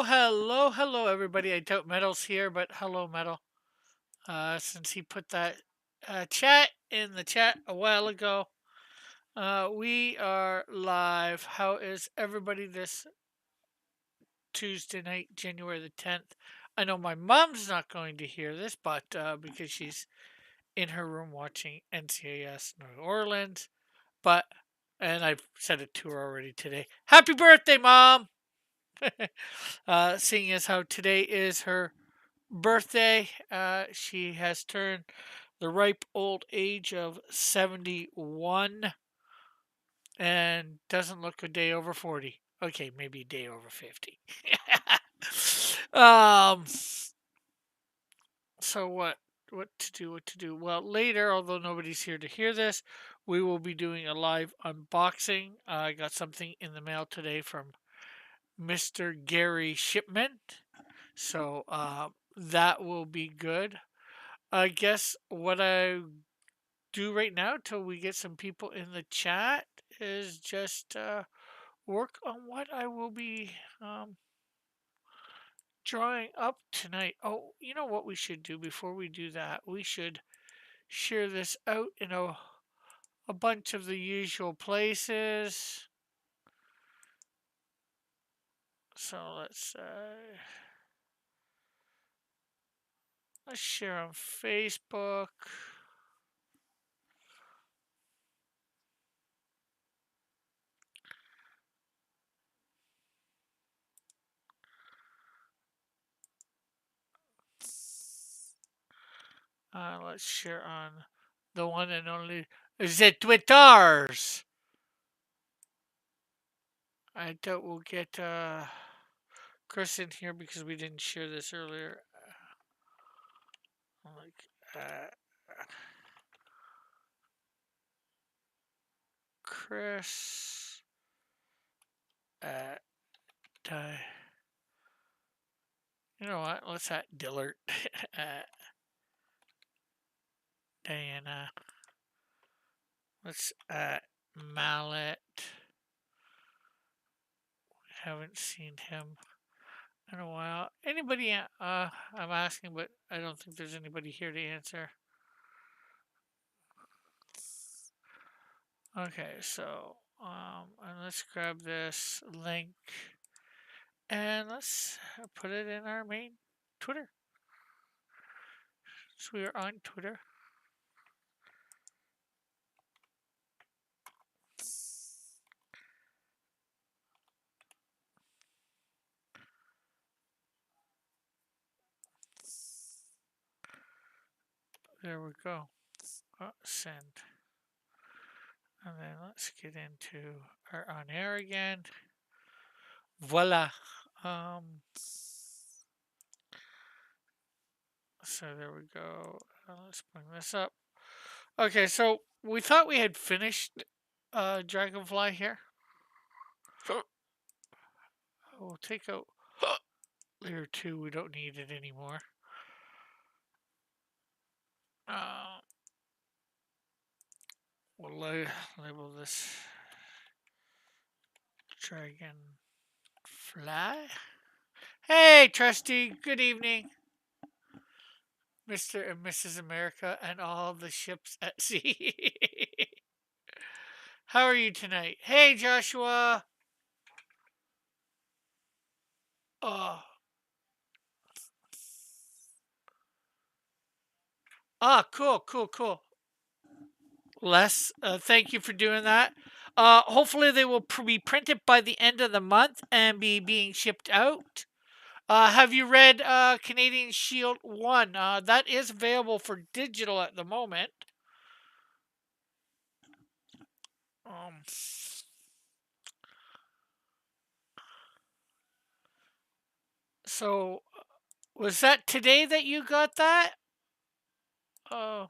Hello, everybody. I doubt Metal's here, but hello, Metal. Since he put that chat in the chat a while ago, we are live. How is everybody this Tuesday night, January the 10th? I know my mom's not going to hear this, but because she's in her room watching NCAS New Orleans, but and I've said it to her already today. Happy birthday, Mom! Seeing as how today is her birthday. She has turned the ripe old age of 71 and doesn't look a day over 40. Okay, maybe a day over 50. um, so what to do? What to do? Well, later, although nobody's here to hear this, we will be doing a live unboxing. I got something in the mail today from Mr. Gary Shipman, so that will be good. I guess what I do right now till we get some people in the chat is just work on what I will be um, drawing up tonight. Oh, you know what we should do before we do that? We should share this out in a bunch of the usual places. So let's share on Facebook. Let's share on the one and only the Twitters. I doubt we'll get Chris in here because we didn't share this earlier. Like Chris at you know what? Let's at Dillard at Diana. Let's at Mallet. Haven't seen him in a while. Anybody? I'm asking, but I don't think there's anybody here to answer. Okay, so and let's grab this link and let's put it in our main Twitter. So we are on Twitter. There we go. Send. And then let's get into our on air again. Voila. So there we go. Let's bring this up. Okay, so we thought we had finished Dragonfly here. We'll take out layer 2. We don't need it anymore. We'll label this Dragonfly. Hey, Trusty. Good evening. Mr. and Mrs. America and all the ships at sea. How are you tonight? Hey, Joshua. Oh. Cool. Les, thank you for doing that. Hopefully they will be printed by the end of the month and be being shipped out. Have you read Canadian Shield 1? That is available for digital at the moment. Um, so, was that today that you got that? Oh,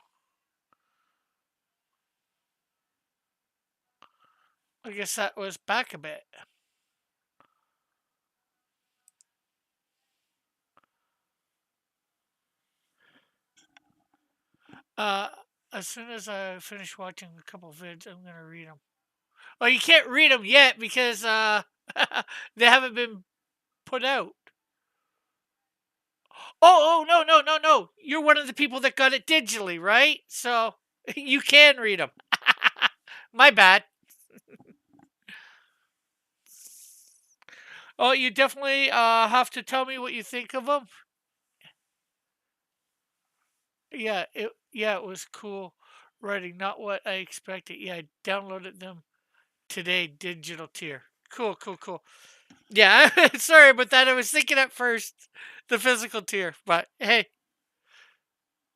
I guess that was back a bit. Uh, as soon as I finish watching a couple of vids, I'm gonna read them. Well, you can't read them yet because they haven't been put out. Oh, no, no, no, no. You're one of the people that got it digitally, right? So you can read them. My bad. Oh, you definitely have to tell me what you think of them. Yeah, it was cool writing, not what I expected. Yeah, I downloaded them today, digital tier. Cool, cool, cool. Yeah, sorry about that. I was thinking at first the physical tier, but hey,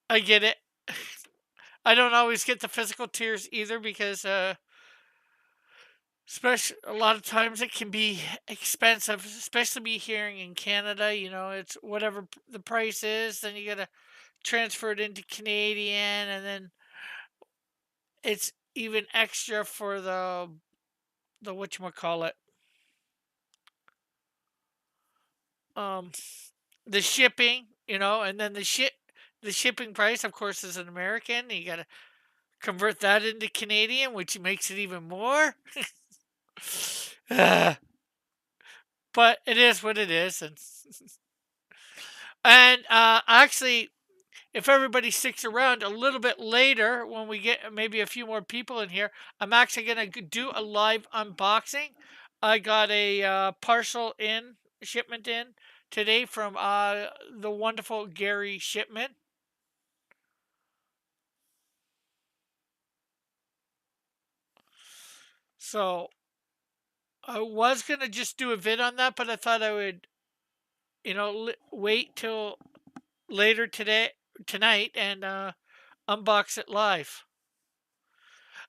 I get it. I don't always get the physical tiers either because especially a lot of times it can be expensive, especially me here in Canada. It's whatever the price is, then you gotta transfer it into Canadian, and then it's even extra for the whatchamacallit, um, the shipping, and then the shipping price, of course, is an American. You gotta convert that into Canadian, which makes it even more. Ah, but it is what it is, and actually, if everybody sticks around a little bit later, when we get maybe a few more people in here, I'm actually gonna do a live unboxing. I got a parcel in shipment in today from the wonderful Gary Shipman. So I was gonna just do a vid on that, but I thought I would, wait till later tonight, and unbox it live.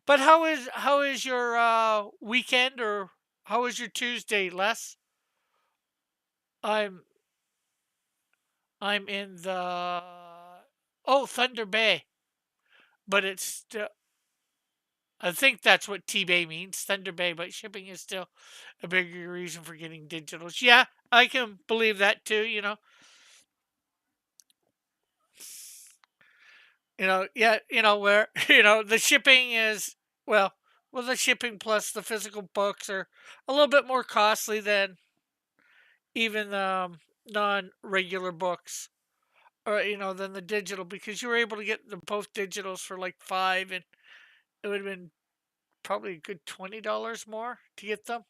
But how is your weekend, or how was your Tuesday, Les? I'm I'm in the Thunder Bay, but it's still, I think that's what T Bay means, Thunder Bay, but shipping is still a bigger reason for getting digitals. Yeah, I can believe that too. Yeah, where the shipping is, well, the shipping plus the physical books are a little bit more costly than even non-regular books, or than the digital, because you were able to get the both digitals for like 5, and it would have been probably a good $20 more to get them,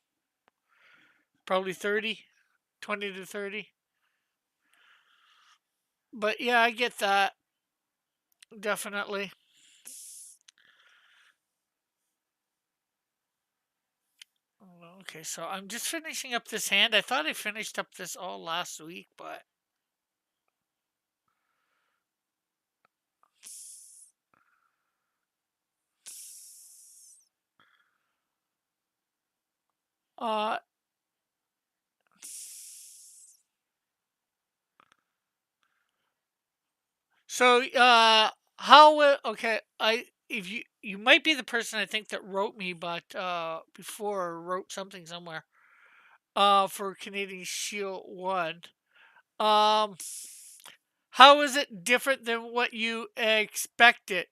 probably 30, 20 to 30. But yeah, I get that, definitely. Okay, so I'm just finishing up this hand. I thought I finished up this all last week, but uh so okay, I if you might be the person I think that wrote me, but before, wrote something somewhere for Canadian Shield 1. Um how is it different than what you expected?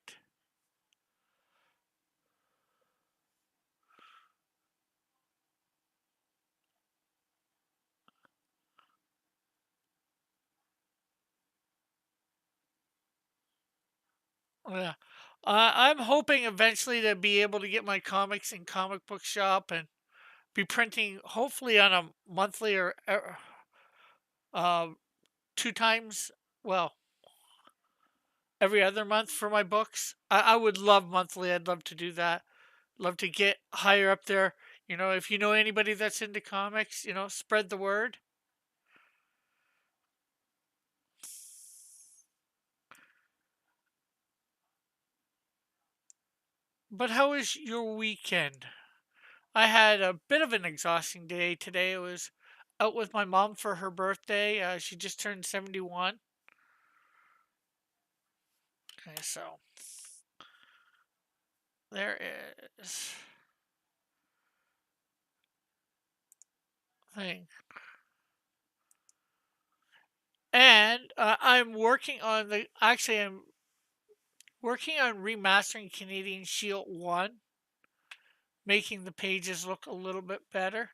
Yeah. I'm hoping eventually to be able to get my comics in comic book shop and be printing, hopefully on a monthly, or uh, two times, well, every other month for my books. I would love monthly. I'd love to do that. Love to get higher up there. If you know anybody that's into comics, spread the word. But how was your weekend? I had a bit of an exhausting day today. I was out with my mom for her birthday. She just turned 71. Okay, so there is thing. And I'm working on remastering Canadian Shield 1, making the pages look a little bit better.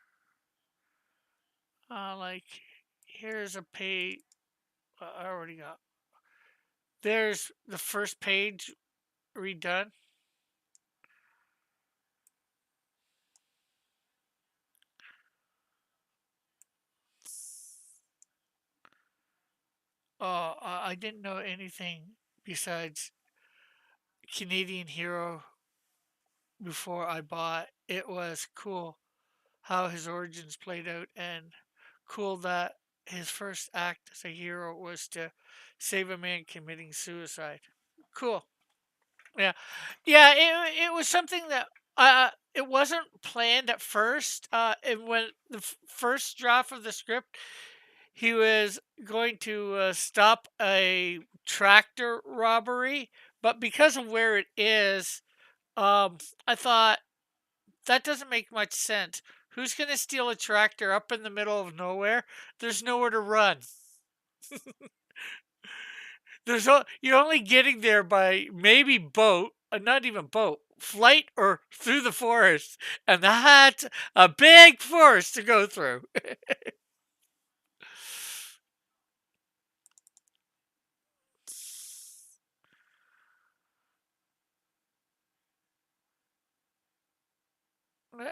Like, here's a page. I already got. There's the first page redone. Oh, I didn't know anything besides Canadian Hero before I bought. It was cool how his origins played out, and cool that his first act as a hero was to save a man committing suicide. Cool. Yeah, yeah. It was something that it wasn't planned at first. And when the first draft of the script, he was going to stop a tractor robbery, but because of where it is, I thought that doesn't make much sense. Who's going to steal a tractor up in the middle of nowhere? There's nowhere to run. You're only getting there by maybe boat, not even boat, flight or through the forest, and that's a big forest to go through.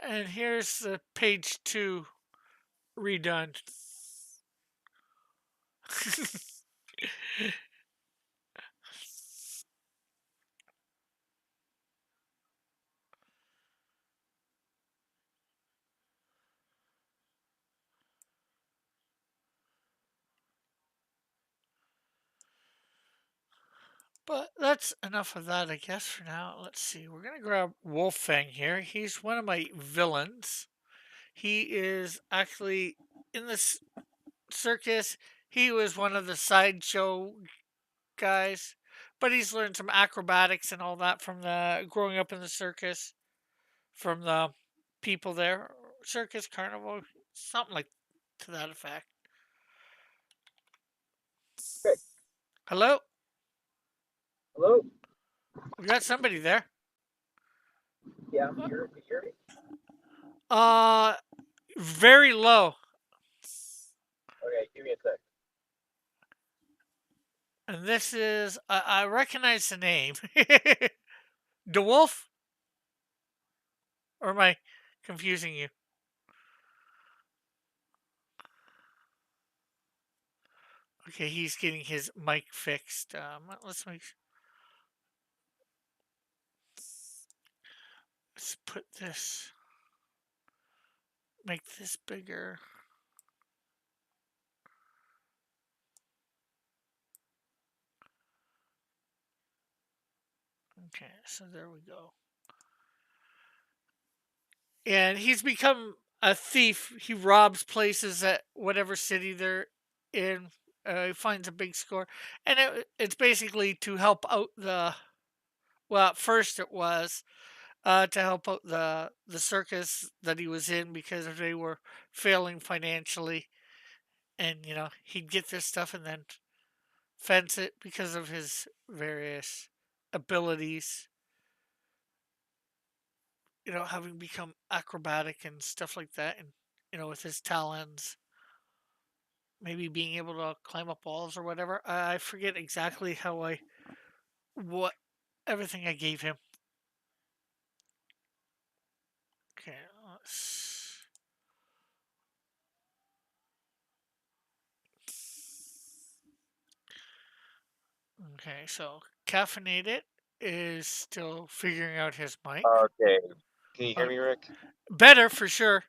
And here's the page 2 redone. But that's enough of that, I guess, for now. Let's see. We're going to grab Wolfang here. He's one of my villains. He is actually in this circus. He was one of the sideshow guys, but he's learned some acrobatics and all that from the growing up in the circus from the people there. Circus, carnival, something like to that effect. Okay. Hello? Hello? We got somebody there. Yeah, I'm here. Can you hear me? Uh, very low. Okay, give me a sec. And this is, I recognize the name. DeWolf? Or am I confusing you? Okay, he's getting his mic fixed. Let's put this, make this bigger. Okay, so there we go. And he's become a thief. He robs places at whatever city they're in. He finds a big score, and it's basically to help out the. Well, at first it was to help out the circus that he was in because they were failing financially, and he'd get this stuff and then fence it because of his various abilities. Having become acrobatic and stuff like that, and with his talons, maybe being able to climb up walls or whatever. I forget exactly what everything I gave him. Okay, okay. So caffeinated is still figuring out his mic. Okay. Can you hear Uh, me, Rick? better for sure.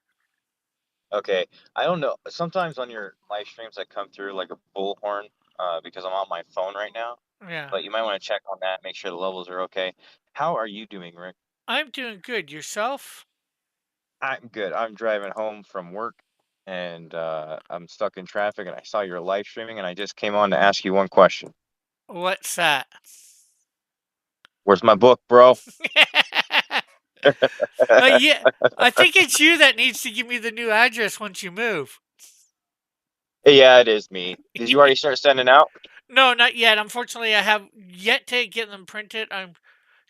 Okay. I don't know. Sometimes on your live streams I come through like a bullhorn because I'm on my phone right now. Yeah, But you might want to check on that, make sure the levels are okay. How are you doing, Rick? I'm doing good. Yourself? I'm good. I'm driving home from work and I'm stuck in traffic and I saw your live streaming and I just came on to ask you one question. What's that? Where's my book, bro? Yeah, I think it's you that needs to give me the new address once you move. Yeah, it is me. Did you already start sending out? No, not yet. Unfortunately, I have yet to get them printed. I'm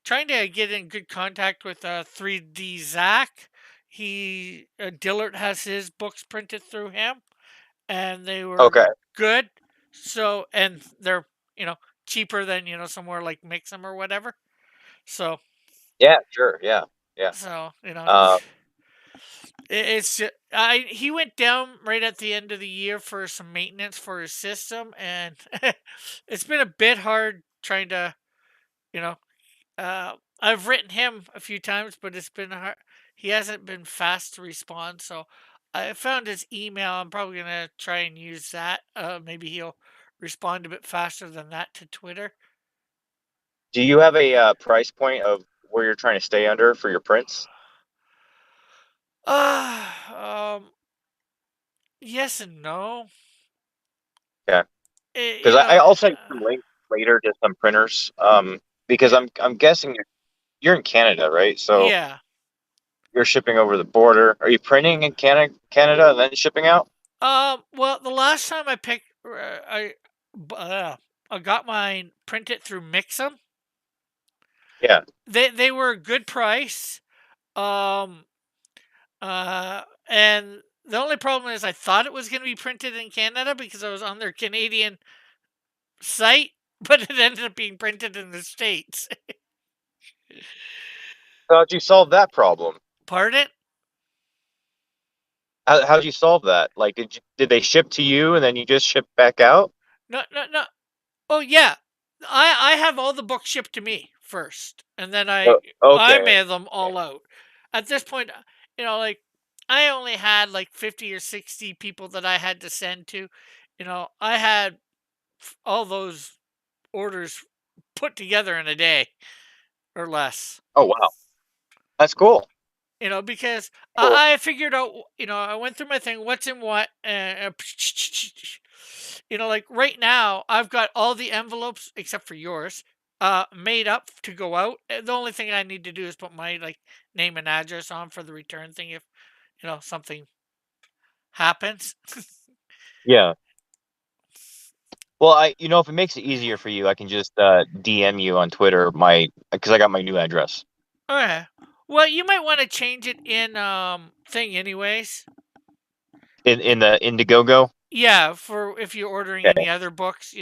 trying to get in good contact with 3D Zach. Dillard has his books printed through him, and they were Okay. good. So, and they're, cheaper than, somewhere like Mixum or whatever. So, Yeah, sure. Yeah. Yeah. so, Uh, he went down right at the end of the year for some maintenance for his system, and it's been a bit hard trying to, you know, I've written him a few times, but it's been hard. He hasn't been fast to respond, so I found his email. I'm probably gonna try and use that. Maybe he'll respond a bit faster than that to Twitter. do you have a price point of where you're trying to stay under for your prints? Um, yes and no. Yeah, It, because I'll send you some links later to some printers. Because yeah, I'm guessing you're in Canada, right? So yeah. you're shipping over the border. Are you printing in Canada and then shipping out? Well, the last time I got mine printed through Mixum. Yeah. They were a good price. Um, and the only problem is I thought it was going to be printed in Canada because I was on their Canadian site, but it ended up being printed in the States. So how'd you solve that problem? Pardon? How'd you solve that? Like, did they ship to you and then you just ship back out? No, no, no. Oh yeah, I have all the books shipped to me first, and then I Okay. mail them all out. At this point, like I only had like 50 or 60 people that I had to send to. I had all those orders put together in a day or less. Oh wow, that's cool. Because Cool. I figured out, I went through my thing, what's in what, and, like right now, I've got all the envelopes except for yours, made up to go out. The only thing I need to do is put my like name and address on for the return thing if something happens. Yeah. Well, if it makes it easier for you, I can just DM you on Twitter because I got my new address Okay. Well, you might want to change it in thing anyways. in the Indiegogo. Yeah, for if you're ordering Okay. any other books,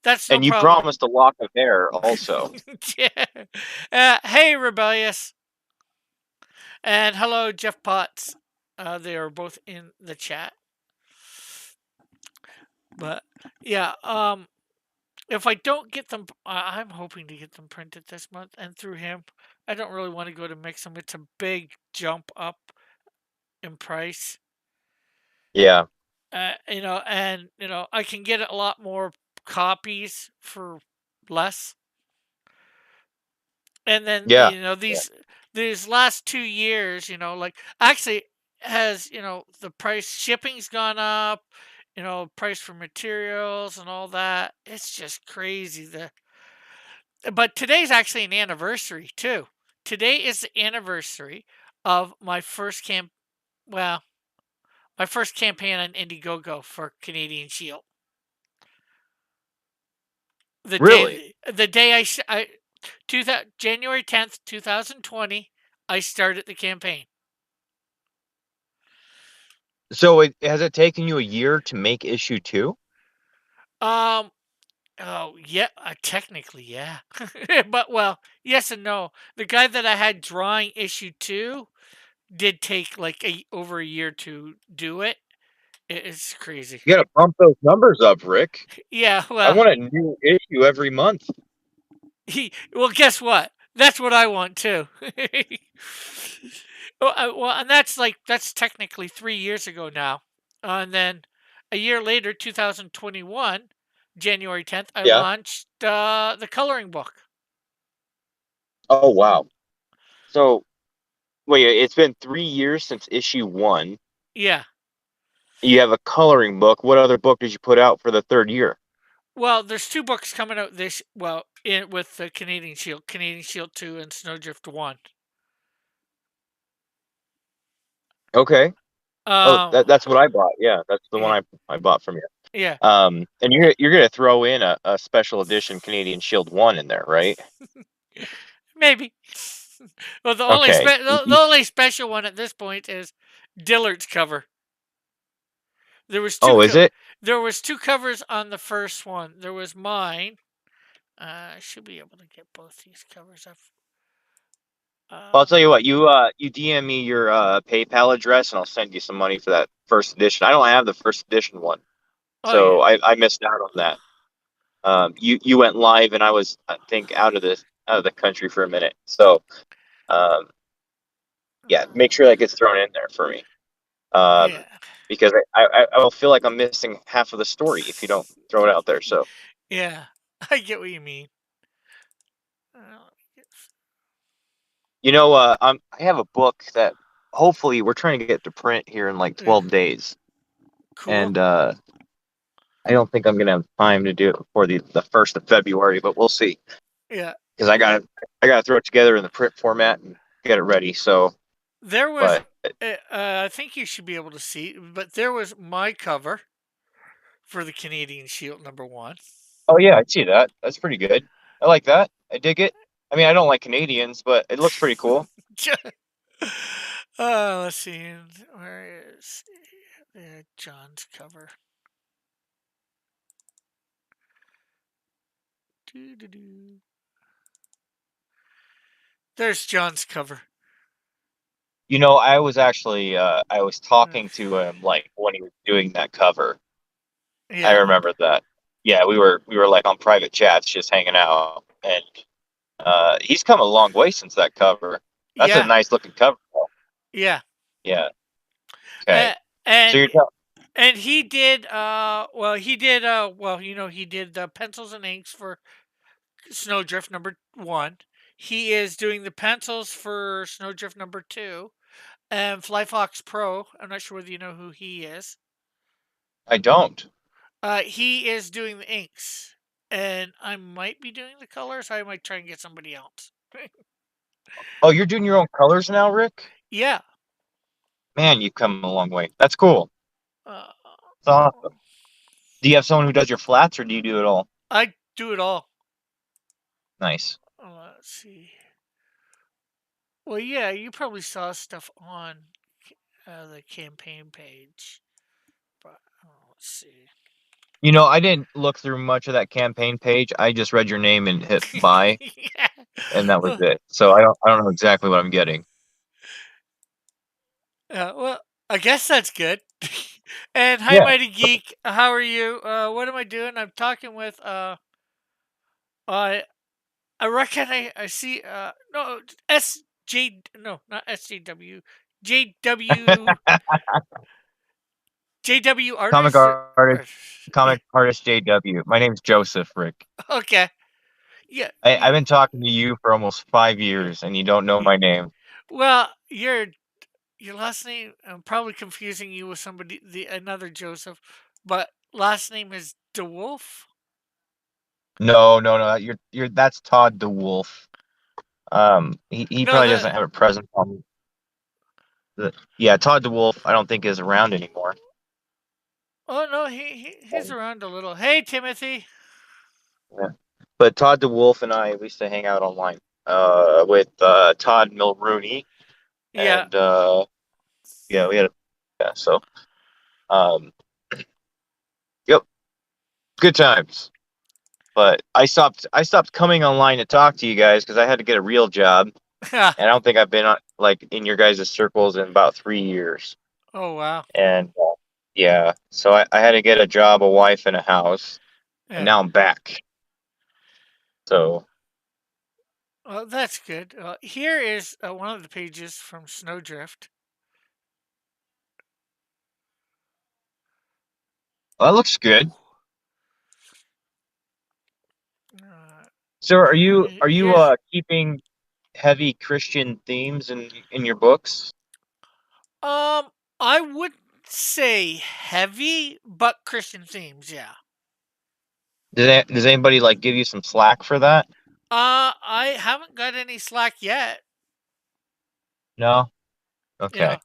that's no And you problem. promised a lock of hair also. Yeah. Hey, Rebellious. And hello, Jeff Potts. They are both in the chat. But yeah, if I don't get them, I'm hoping to get them printed this month and through him. I don't really want to go to Mixum. It's a big jump up in price. Yeah. And I can get a lot more copies for less. And then Yeah. Yeah. these last 2 years, like actually has the price shipping's gone up, price for materials and all that. It's just crazy. But today's actually an anniversary too. Today is the anniversary of my first well, my first campaign on Indiegogo for Canadian Shield. Really? The day January 10th, 2020, I started the campaign. So has it taken you a year to make issue 2? Um, oh yeah, technically yeah, but well, yes and no. The guy that I had drawing issue 2 did take like over a year to do it. It's crazy. You gotta bump those numbers up, Rick. Yeah, I well, want a new issue every month. well, guess what? That's what I want too. Well, and that's technically 3 years ago now. And then a year later, 2021, January 10th, I Yeah. launched the coloring book. Oh wow. So wait, it's been 3 years since issue 1. Yeah. You have a coloring book. What other book did you put out for the third year? Well, there's two books coming out with the Canadian Shield 2 and Snowdrift 1. Okay. Oh, Um, that's what I bought. Yeah, that's the yeah, one I bought from you. yeah, And you're gonna throw in a special edition Canadian Shield 1 in there, right? maybe. Well, Okay. the only special one at this point is Dillard's cover. There was two Oh, is co- it? there was two covers on the first one. There was mine. I should be able to get both these covers up. Well, I'll tell you Uh, what, you DM me your PayPal address and I'll send you some money for that first edition. I don't have the first edition one, oh yeah, so I missed out on that. You went live and I was, I think, out of the country for a minute. So um, yeah, make sure that gets thrown in there for me. yeah, Because I will feel like I'm missing half of the story if you don't throw it out there. So yeah. I get what you mean. Uh, I have a book that hopefully we're trying to get to print here in like yeah, 12 days, cool. and I don't think I'm gonna have time to do it before the 1st of February, but we'll see. Yeah, Because I gotta throw it together in the print format and get it ready. So, there was. but I think you should be able to see, but there was my cover for the Canadian Shield #1. oh yeah, I see that. That's pretty good. I like that. I dig it. I mean, I don't like Canadians, but it looks pretty cool. Let's see. Where is John's cover? Doo-doo-doo. There's John's cover. I was actually I was Uh, talking to him like when he was doing that cover. I yeah, remember that. Yeah, we were like on private chats just hanging out, and he's come a long way since that cover. That's a yeah, nice looking cover. yeah. Yeah. Uh, Okay. So and you're tell- and he did. He did the pencils and inks for Snowdrift #1. He is doing the pencils for Snowdrift #2 and Fly Fox Pro. I'm not sure whether you know who he is. I don't. He is doing the inks, and I might be doing the colors. I might try and get somebody else. Oh, you're doing your own colors now, Rick? Yeah. Man, you've come a long way. That's cool. Uh, It's awesome. Do you have someone who does your flats, or do you do it all? I do it all. Nice. Let's see. Well, yeah, you probably saw stuff on the campaign page, but let's see. I didn't look through much of that campaign page. I just read your name and hit buy, Yeah. and that was Well, it. So I don't know exactly what I'm getting. well, I guess that's good. And hi, Yeah. Mighty Geek. How are you? What am I doing? I'm talking with I I reckon I see no SJ no not SJW JW JW Comic artist artist, yeah, comic artist JW. My name's Joseph, Rick. okay, yeah, I've been talking to you for almost 5 years, and you don't know my name. well, your last name, I'm probably confusing you with somebody, the another Joseph, but last name is DeWolf. No, no, no. You're that's Todd DeWolf. He No, probably the doesn't have a presence on yeah, Todd DeWolf. I don't think is around anymore. oh no, he's around a little. Hey, Timothy. Yeah. But Todd DeWolf and I we used to hang out online with Todd Mulrooney, Yeah, and yeah, we had yeah. So um, yep, good times. But I stopped coming online to talk to you guys because I had to get a real job, and I don't think I've been on like in your guys' circles in about 3 years. oh wow, And yeah, so I had to get a job, a wife, and a house, and yeah. now I'm back. So Well, that's good. Here is one of the pages from Snowdrift. well, that looks good. Uh, So are you here's keeping heavy Christian themes in your books? um, I would say heavy but Christian themes. Yeah. Does anybody like give you some slack for that? I haven't got any slack yet. No. Yeah. Okay.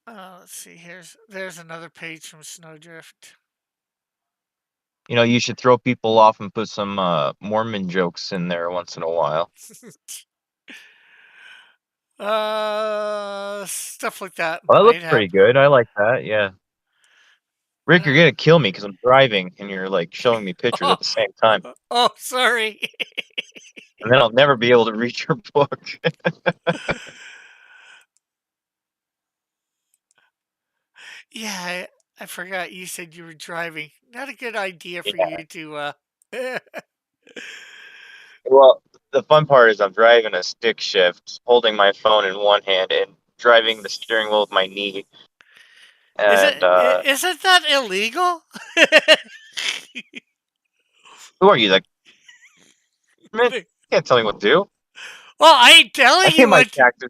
Let's see. There's another page from Snowdrift. You should throw people off and put some Mormon jokes in there once in a while. Stuff like that Well, that might looks pretty happen. good. I like that. Yeah. Rick, you're Uh, gonna kill me because I'm driving and you're like showing me pictures oh, at the same time, oh, sorry. and then I'll never be able to read your book. Yeah, I forgot you said you were driving. Not a good idea for Yeah. you to. Well, the fun part is I'm driving a stick shift, holding my phone in one hand and driving the steering wheel with my knee. And Isn't that illegal? who are you? Like, man, you can't tell me what to do. Well, I ain't I telling pay you my what. taxes.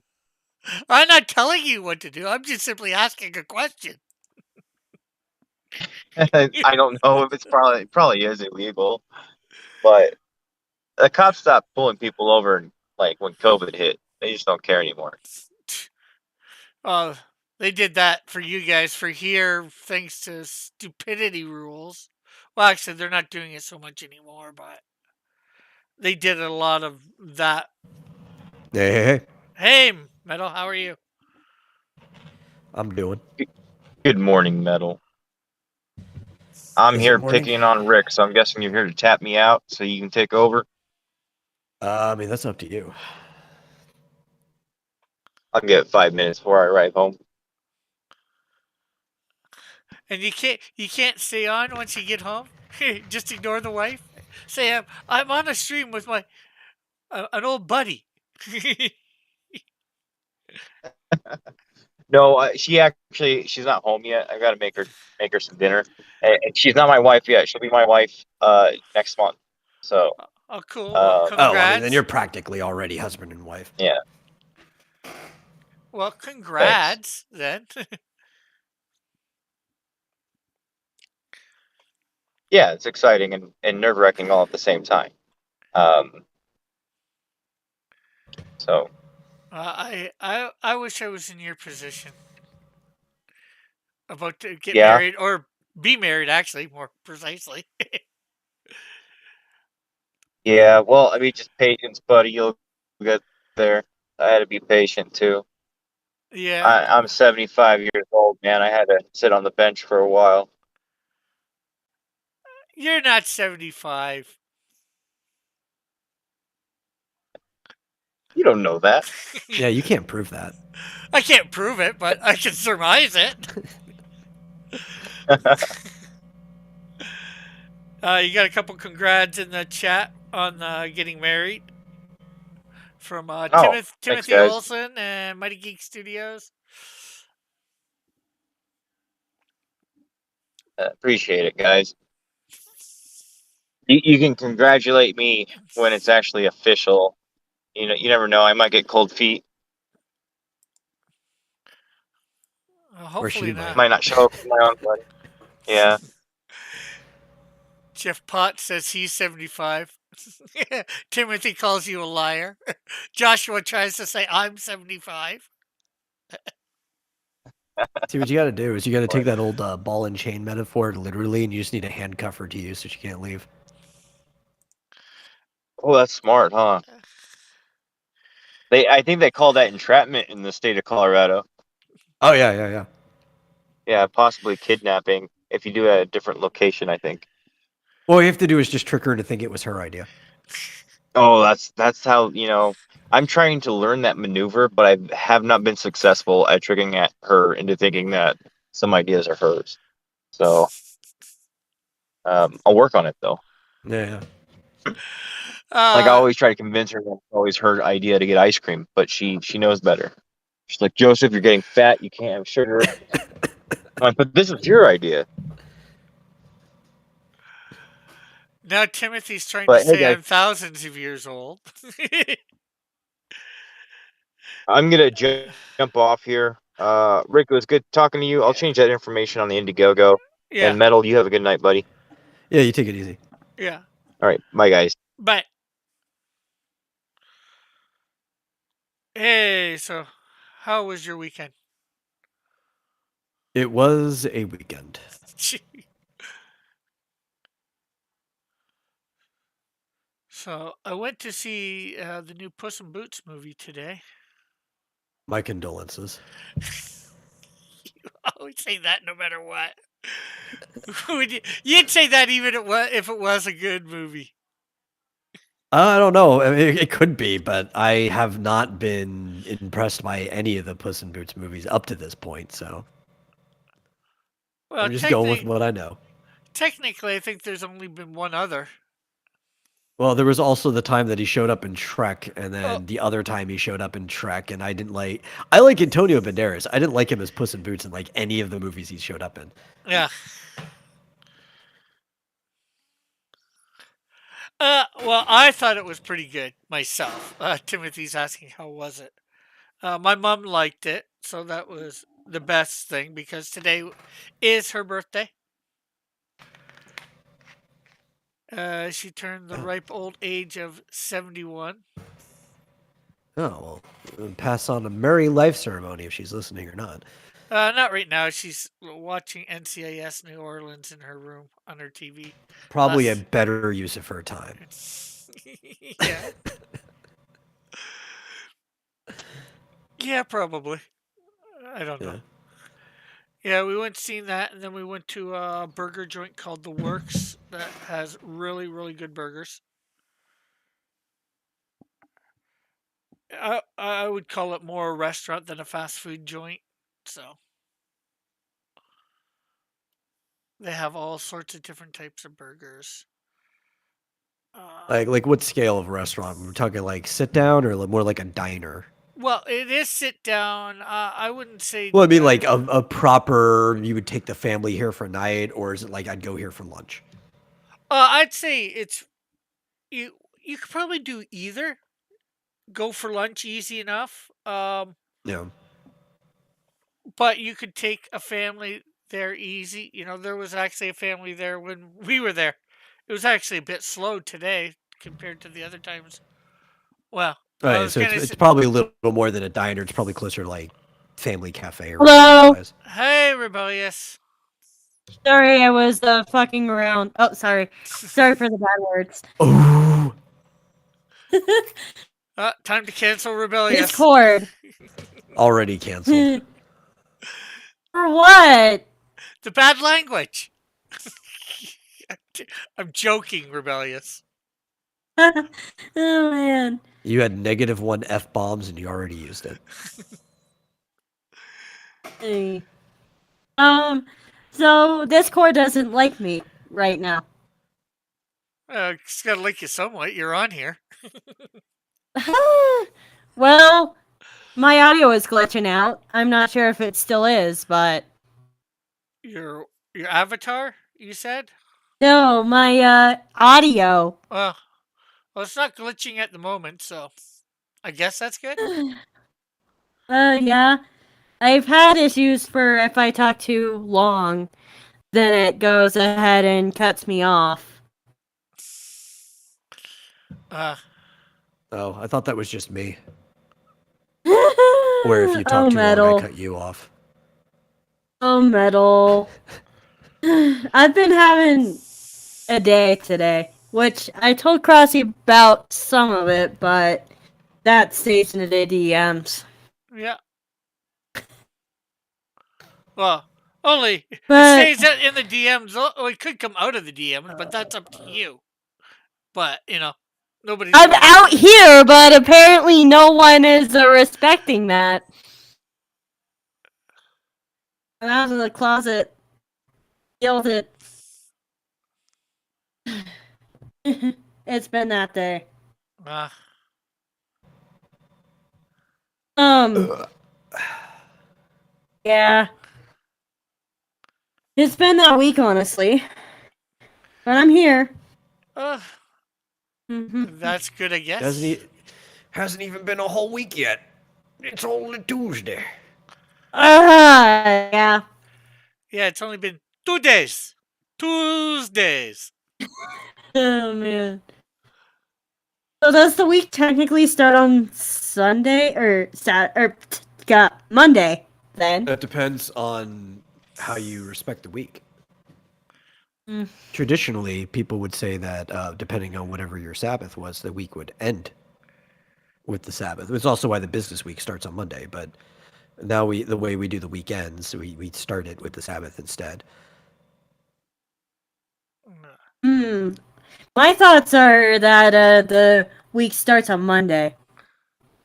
I'm not telling you what to do. I'm just simply asking a question. I don't know if it probably is illegal, but the cops stopped pulling people over like when COVID hit. They just don't care anymore. Uh, they did that for you guys for here, thanks to stupidity rules. Well, actually, they're not doing it so much anymore, but they did a lot of that. Hey, hey, hey. Hey, Metal, how are you? I'm doing. Good morning, Metal. I'm Is it here morning? picking on Rick, so I'm guessing you're here to tap me out so you can take over. I mean, that's up to you. I'll get 5 minutes before I arrive home. And you can't stay on once you get home. Just ignore the wife. Say I'm on a stream with my an old buddy. No, she's not home yet. I gotta make her some dinner, and she's not my wife yet. She'll be my wife next month. So Oh, cool. Well, um, Oh, I mean, then you're congrats. practically already husband and wife. yeah, Well, thanks. congrats then. Yeah, it's exciting and nerve wracking all at the same time. Um, so I wish I was in your position, about to get yeah, married or be married. Actually, more precisely. yeah. Well, I mean, just patience, buddy. You'll get there. I had to be patient too. Yeah, I'm 75 years old, man. I had to sit on the bench for a while. you're not 75. You don't know that. Yeah, you can't prove that. I can't prove it, but I can surmise it. You got a couple congrats in the chat on getting married from Oh, thanks, Timothy guys. Olson and Mighty Geek Studios. Appreciate it, guys. You can congratulate me when it's actually official. You know, you never know. I might get cold feet. Or she Hopefully might. not. Might not show up to my own wedding. Yeah. Jeff Potts says he's 75. Timothy calls you a liar. Joshua tries to say I'm 75. See, what you got to do is you got to take that old ball and chain metaphor literally, and you just need to handcuff her to you so she can't leave. Oh, that's smart, huh? I think they call that entrapment in the state of Colorado. Oh, yeah, yeah, yeah. Yeah, possibly kidnapping if you do it at a different location, I think. All you have to do is just trick her to think it was her idea. Oh, that's how, I'm trying to learn that maneuver, but I have not been successful at tricking at her into thinking that some ideas are hers. So, I'll work on it though. Yeah, yeah. Like I Uh, always try to convince her that it's always her idea to get ice cream, but she knows better. She's like, Joseph, you're getting fat. You can't have sugar. I'm like, but this is your idea. Now Timothy's trying to But hey, say guys, I'm thousands of years old. I'm gonna jump off here. Rick, it was good talking to you. I'll change that information on the Indiegogo. Yeah, And Metal, you have a good night, buddy. Yeah, you take it easy. yeah. All right, bye, guys. But hey, so how was your weekend? It was a weekend. So I went to see the new Puss in Boots movie today. My condolences. I would say that no matter what. You'd say that even if it was a good movie. I don't know. I mean, it could be, but I have not been impressed by any of the Puss in Boots movies up to this point. So Well, I'm just going with what I know. technically, I think there's only been one other. Well, there was also the time that he showed up in Shrek, and then the other time he showed up in Shrek, and I didn't like. I like Antonio Banderas. I didn't like him as Puss in Boots in like any of the movies he showed up in. Yeah. Well, I thought it was pretty good myself. Timothy's asking how was it. My mom liked it, so that was the best thing because today is her birthday. She turned the ripe old age of 71. Oh well, pass on a merry life ceremony if she's listening or not. Not right now. She's watching NCIS New Orleans in her room on her TV. Probably a Us. better use of her time. Yeah. Yeah, probably. I don't know. Yeah, we went seen that, and then we went to a burger joint called The Works that has really, really good burgers. I would call it more a restaurant than a fast food joint. So they have all sorts of different types of burgers. Like what scale of restaurant? We're talking like sit down or more like a diner. Well, it is sit down. I wouldn't say. Well, I mean like a proper. You would take the family here for a night, or is it like I'd go here for lunch? I'd say it's you. You could probably do either. Go for lunch, easy enough. Yeah. But you could take a family there easy. You know, there was actually a family there when we were there. It was actually a bit slow today compared to the other times. Well, I Right, was so gonna it's say, probably a little more than a diner. It's probably closer to like family cafe or Hello. size. hey, rebellious. Sorry, I was fucking around. Oh, sorry. Sorry for the bad words. Oh, Time to cancel rebellious. Discord. already canceled. For what? The bad language. I'm joking, rebellious. Oh man. You had -1 F-bombs and you already used it. Hey. So Discord doesn't like me right now. It's gotta like you somewhat. You're on here. Well, my audio is glitching out. I'm not sure if it still is, but Your avatar, you said? no, my audio. Well, it's not glitching at the moment, so I guess that's good. Yeah. I've had issues for if I talk too long, then it goes ahead and cuts me off. Oh, I thought that was just me. Where if you talk too long, I cut you off. Oh, metal. I've been having a day today, which I told Crossy about some of it, but that stays in the DMs. Yeah. Well, only But it stays in the DMs. Oh, it could come out of the DMs, but that's up to you. But you know, nobody's. I'm out here, but apparently no one is respecting that. I'm out of the closet. Yelled it. It's been that day. Yeah. It's been that week, honestly. But I'm here. That's good, I guess. Hasn't even been a whole week yet. It's only Tuesday. Yeah. Yeah, it's only been 2 days. Tuesdays. Oh, man. So does the week technically start on Sunday or Monday then? That depends on how you respect the week. Traditionally, people would say that depending on whatever your Sabbath was, the week would end with the Sabbath. It's also why the business week starts on Monday, but now the way we do the weekends, we start it with the Sabbath instead. Hmm. My thoughts are that the week starts on Monday.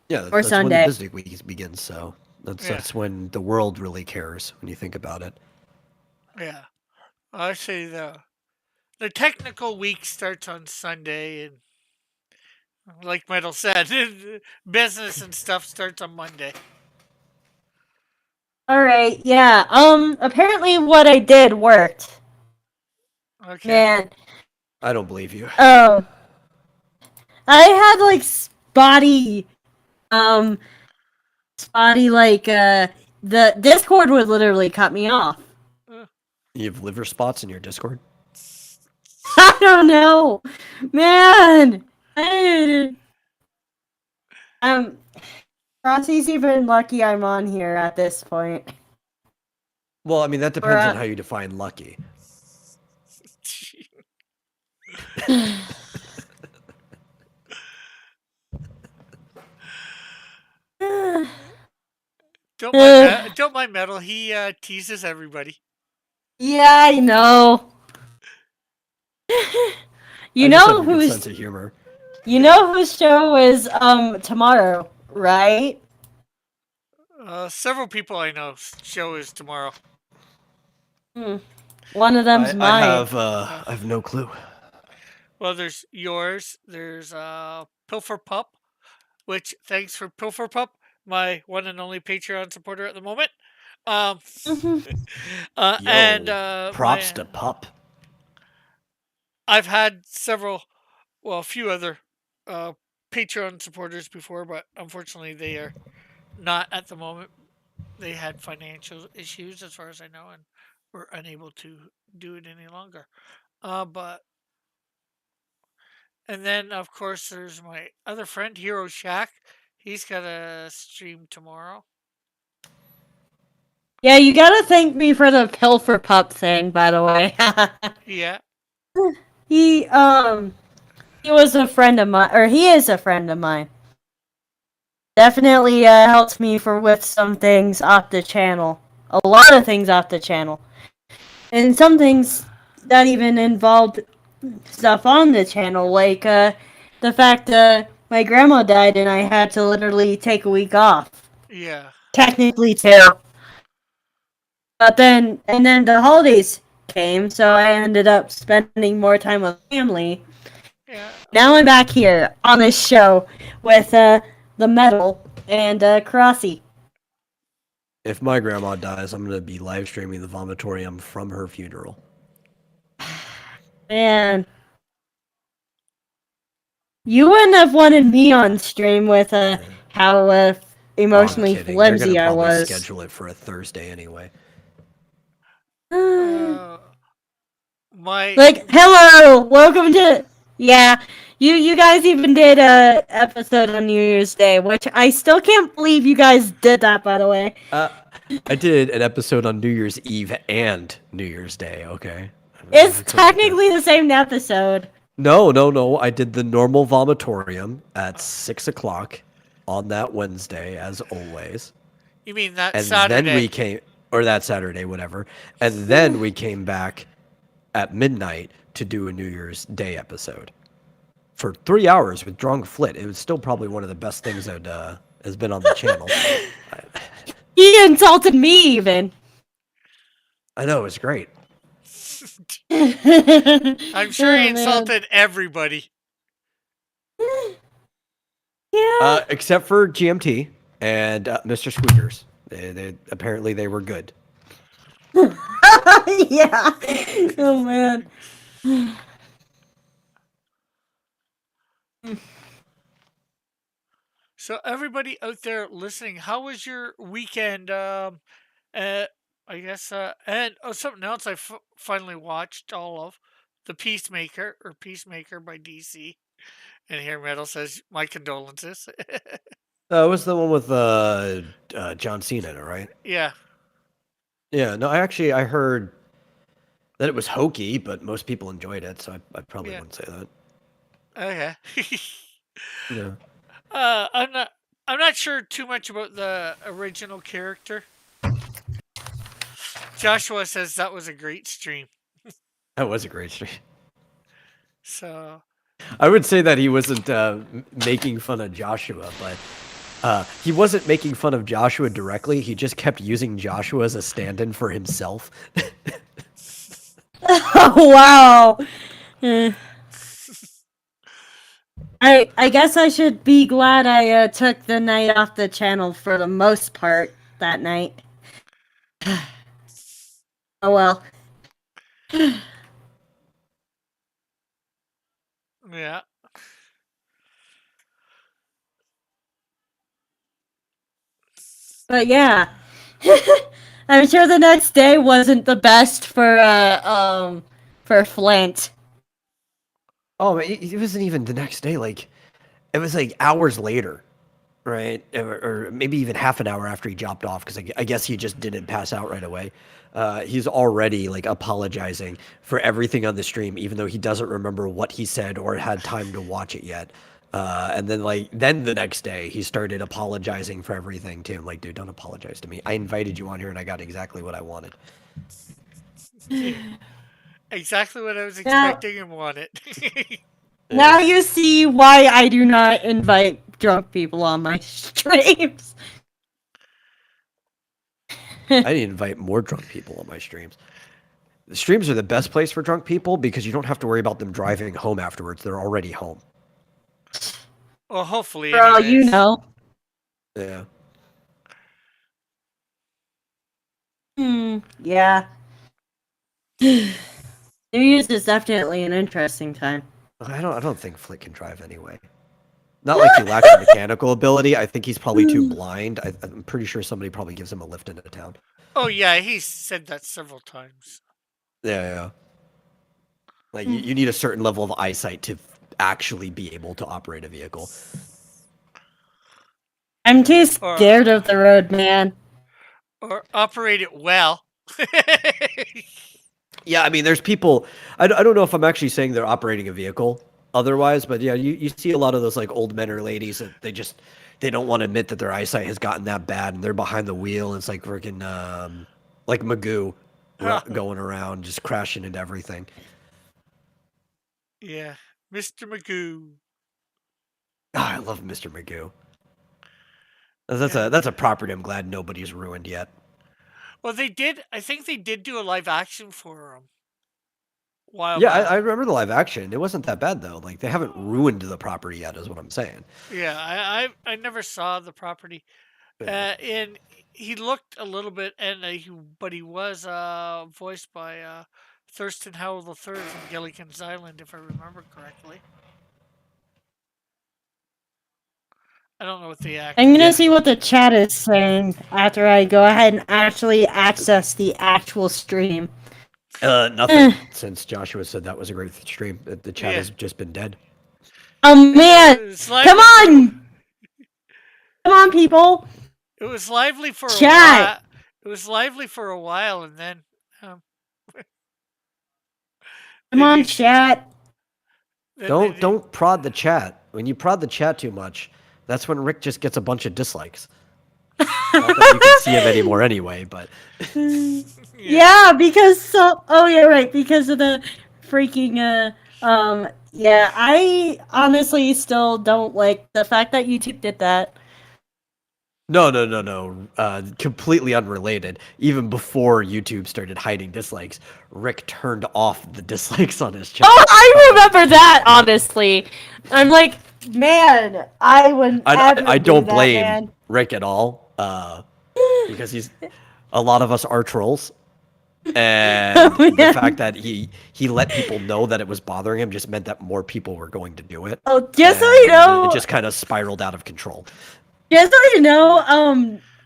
Yeah, Or that's when the Sunday. business week begins. So Yeah. that's when the world really cares when you think about it. Yeah. I say the technical week starts on Sunday, and like Metal said, business and stuff starts on Monday. All right. Yeah. Apparently, what I did worked. Okay. Man. I don't believe you. I had like spotty like the Discord would literally cut me off. You have liver spots in your Discord? I don't know, man. Rossi's even lucky I'm on here at this point. Well, I mean, that depends Or, on how you define lucky. Don't mind Metal. He teases everybody. Yeah, I know. You I just have know a good who's sense of humor. you know whose show is tomorrow, right? Several people I know show is tomorrow. One of them's mine. I have no clue. Well, there's yours. There's Pilfer Pup, which thanks for Pilfer Pup, my one and only Patreon supporter at the moment. And props to Pup. I've had a few other Patreon supporters before, but unfortunately they are not at the moment. They had financial issues, as far as I know, and were unable to do it any longer. But and then of course there's my other friend Hero Shack. He's got a stream tomorrow. Yeah, you gotta thank me for the Pilfer Pup thing, by the way. Yeah. He was a friend of mine, or he is a friend of mine. Definitely helped me with some things off the channel. A lot of things off the channel. And some things that even involved stuff on the channel, like the fact my grandma died and I had to literally take a week off. Yeah. Technically too. But then the holidays came, so I ended up spending more time with family. Yeah. Now I'm back here on this show with the Metal and Karasi. If my grandma dies, I'm gonna be live streaming the Vomitorium from her funeral. Man, you wouldn't have wanted me on stream with how emotionally I'm kidding. flimsy They're I gonna probably was. schedule it for a Thursday anyway. Like, hello, welcome to. Yeah, you guys even did a episode on New Year's Day, which I still can't believe you guys did that. By the way, I did an episode on New Year's Eve and New Year's Day. Okay, it's technically the same episode. No. I did the normal Vomitorium at 6 o'clock on that Wednesday, as always. You mean that And Saturday? then we came, or that Saturday, whatever. And then we came back at midnight to do a New Year's Day episode for 3 hours with Drunk Flit. It was still probably one of the best things that has been on the channel. He insulted me even. I know, it was great. I'm sure he insulted everybody. Yeah. Except for GMT and Mr. Squeakers. They apparently they were good. Yeah. Oh man. So everybody out there listening, how was your weekend? I guess, and something else I finally watched all of, The Peacemaker by DC. And here Metal says, my condolences. It was the one with John Cena in it, right? Yeah. Yeah, no, I heard that it was hokey, but most people enjoyed it, so I probably wouldn't say that. Okay. Yeah. I'm not sure too much about the original character. Joshua says that was a great stream. That was a great stream. So I would say that he wasn't making fun of Joshua, but he wasn't making fun of Joshua directly. He just kept using Joshua as a stand-in for himself. Oh, wow. Eh. I guess I should be glad I took the night off the channel for the most part that night. Oh well. yeah. But yeah. I'm sure the next day wasn't the best for Flint. Oh, it wasn't even the next day. Like, it was like hours later, right? Or maybe even half an hour after he dropped off, because I guess he just didn't pass out right away. He's already like apologizing for everything on the stream, even though he doesn't remember what he said or had time to watch it yet. And then the next day he started apologizing for everything too. I'm like, dude, don't apologize to me. I invited you on here and I got exactly what I wanted. Exactly what I was expecting and wanted. Now you see why I do not invite drunk people on my streams. I need to invite more drunk people on my streams. The streams are the best place for drunk people because you don't have to worry about them driving home afterwards. They're already home. Well, hopefully. For all you know. Yeah. Yeah. New Year's is definitely an interesting time. I don't think Flick can drive anyway. Not like he lacks mechanical ability. I think he's probably too blind. I'm pretty sure somebody probably gives him a lift into town. Oh yeah, he said that several times. Yeah. Like you need a certain level of eyesight to actually be able to operate a vehicle. I'm too scared of the road, man. Or operate it well. Yeah, I mean, there's people. I don't know if I'm actually saying they're operating a vehicle otherwise, but yeah, you see a lot of those like old men or ladies that they don't want to admit that their eyesight has gotten that bad, and they're behind the wheel, and it's like freaking like Magoo going around just crashing into everything. Yeah, Mr. Magoo. Oh, I love Mr. Magoo. That's a property I'm glad nobody's ruined yet. Well, they did. I think they did do a live action for him. Yeah, I remember the live action. It wasn't that bad though. Like they haven't ruined the property yet, is what I'm saying. Yeah, I never saw the property, and he looked a little bit, but he was voiced by Thurston Howell III from Gilligan's Island, if I remember correctly. I don't know what the actor. I'm gonna see what the chat is saying after I go ahead and actually access the actual stream. Nothing. Since Joshua said that was a great stream, the chat has just been dead. Oh man! Come on! Come on, people! It was lively for chat. A while. It was lively for a while, and then. Come on, chat. Don't prod the chat. When you prod the chat too much, that's when Rick just gets a bunch of dislikes. Not that you can see him anymore anyway, but. Yeah, because because of the freaking yeah, I honestly still don't like the fact that YouTube did that. No. Completely unrelated. Even before YouTube started hiding dislikes, Rick turned off the dislikes on his channel. Oh, I remember that, honestly. I'm like, man, I wouldn't I don't do blame that, man. Rick at all, because a lot of us are trolls. And the fact that he let people know that it was bothering him just meant that more people were going to do it. Oh, just so you know, it just kind of spiraled out of control. Just so you know,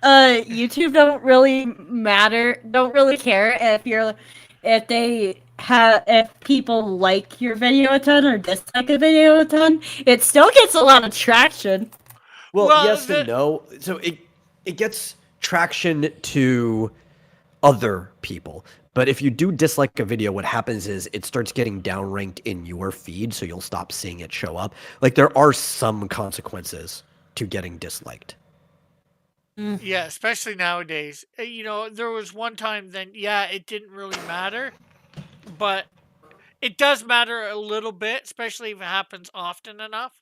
YouTube don't really care if people like your video a ton or dislike a video a ton. It still gets a lot of traction. Well, yes and no. So it gets traction to other people. But if you do dislike a video, what happens is it starts getting downranked in your feed, so you'll stop seeing it show up. Like, there are some consequences to getting disliked. Yeah, especially nowadays. There was one time then, yeah, it didn't really matter, but it does matter a little bit, especially if it happens often enough.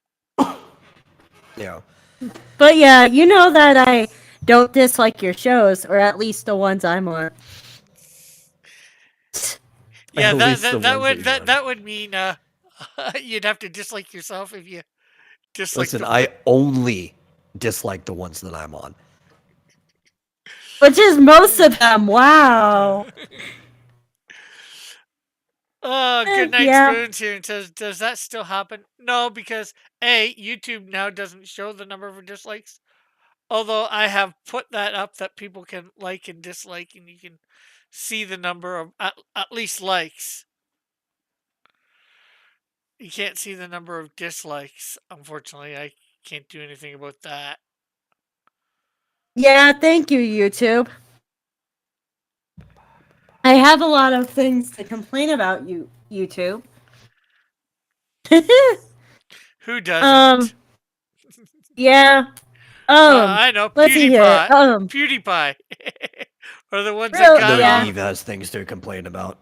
Yeah. But yeah, you know that I don't dislike your shows, or at least the ones I'm on. Yeah, At least the that ones would you're on. that would mean you'd have to dislike yourself if you dislike Listen, them. I only dislike the ones that I'm on. Which is most of them. Wow. Oh, good night, Yeah. Spoons here and says, does that still happen? No, because YouTube now doesn't show the number of dislikes. Although I have put that up that people can like and dislike, and you can see the number of at least likes. You can't see the number of dislikes. Unfortunately, I can't do anything about that. Yeah, thank you, YouTube. I have a lot of things to complain about YouTube. Who doesn't? Yeah. I know, let's see here. PewDiePie. Are the ones Real- that got No, yeah. Eve has things to complain about.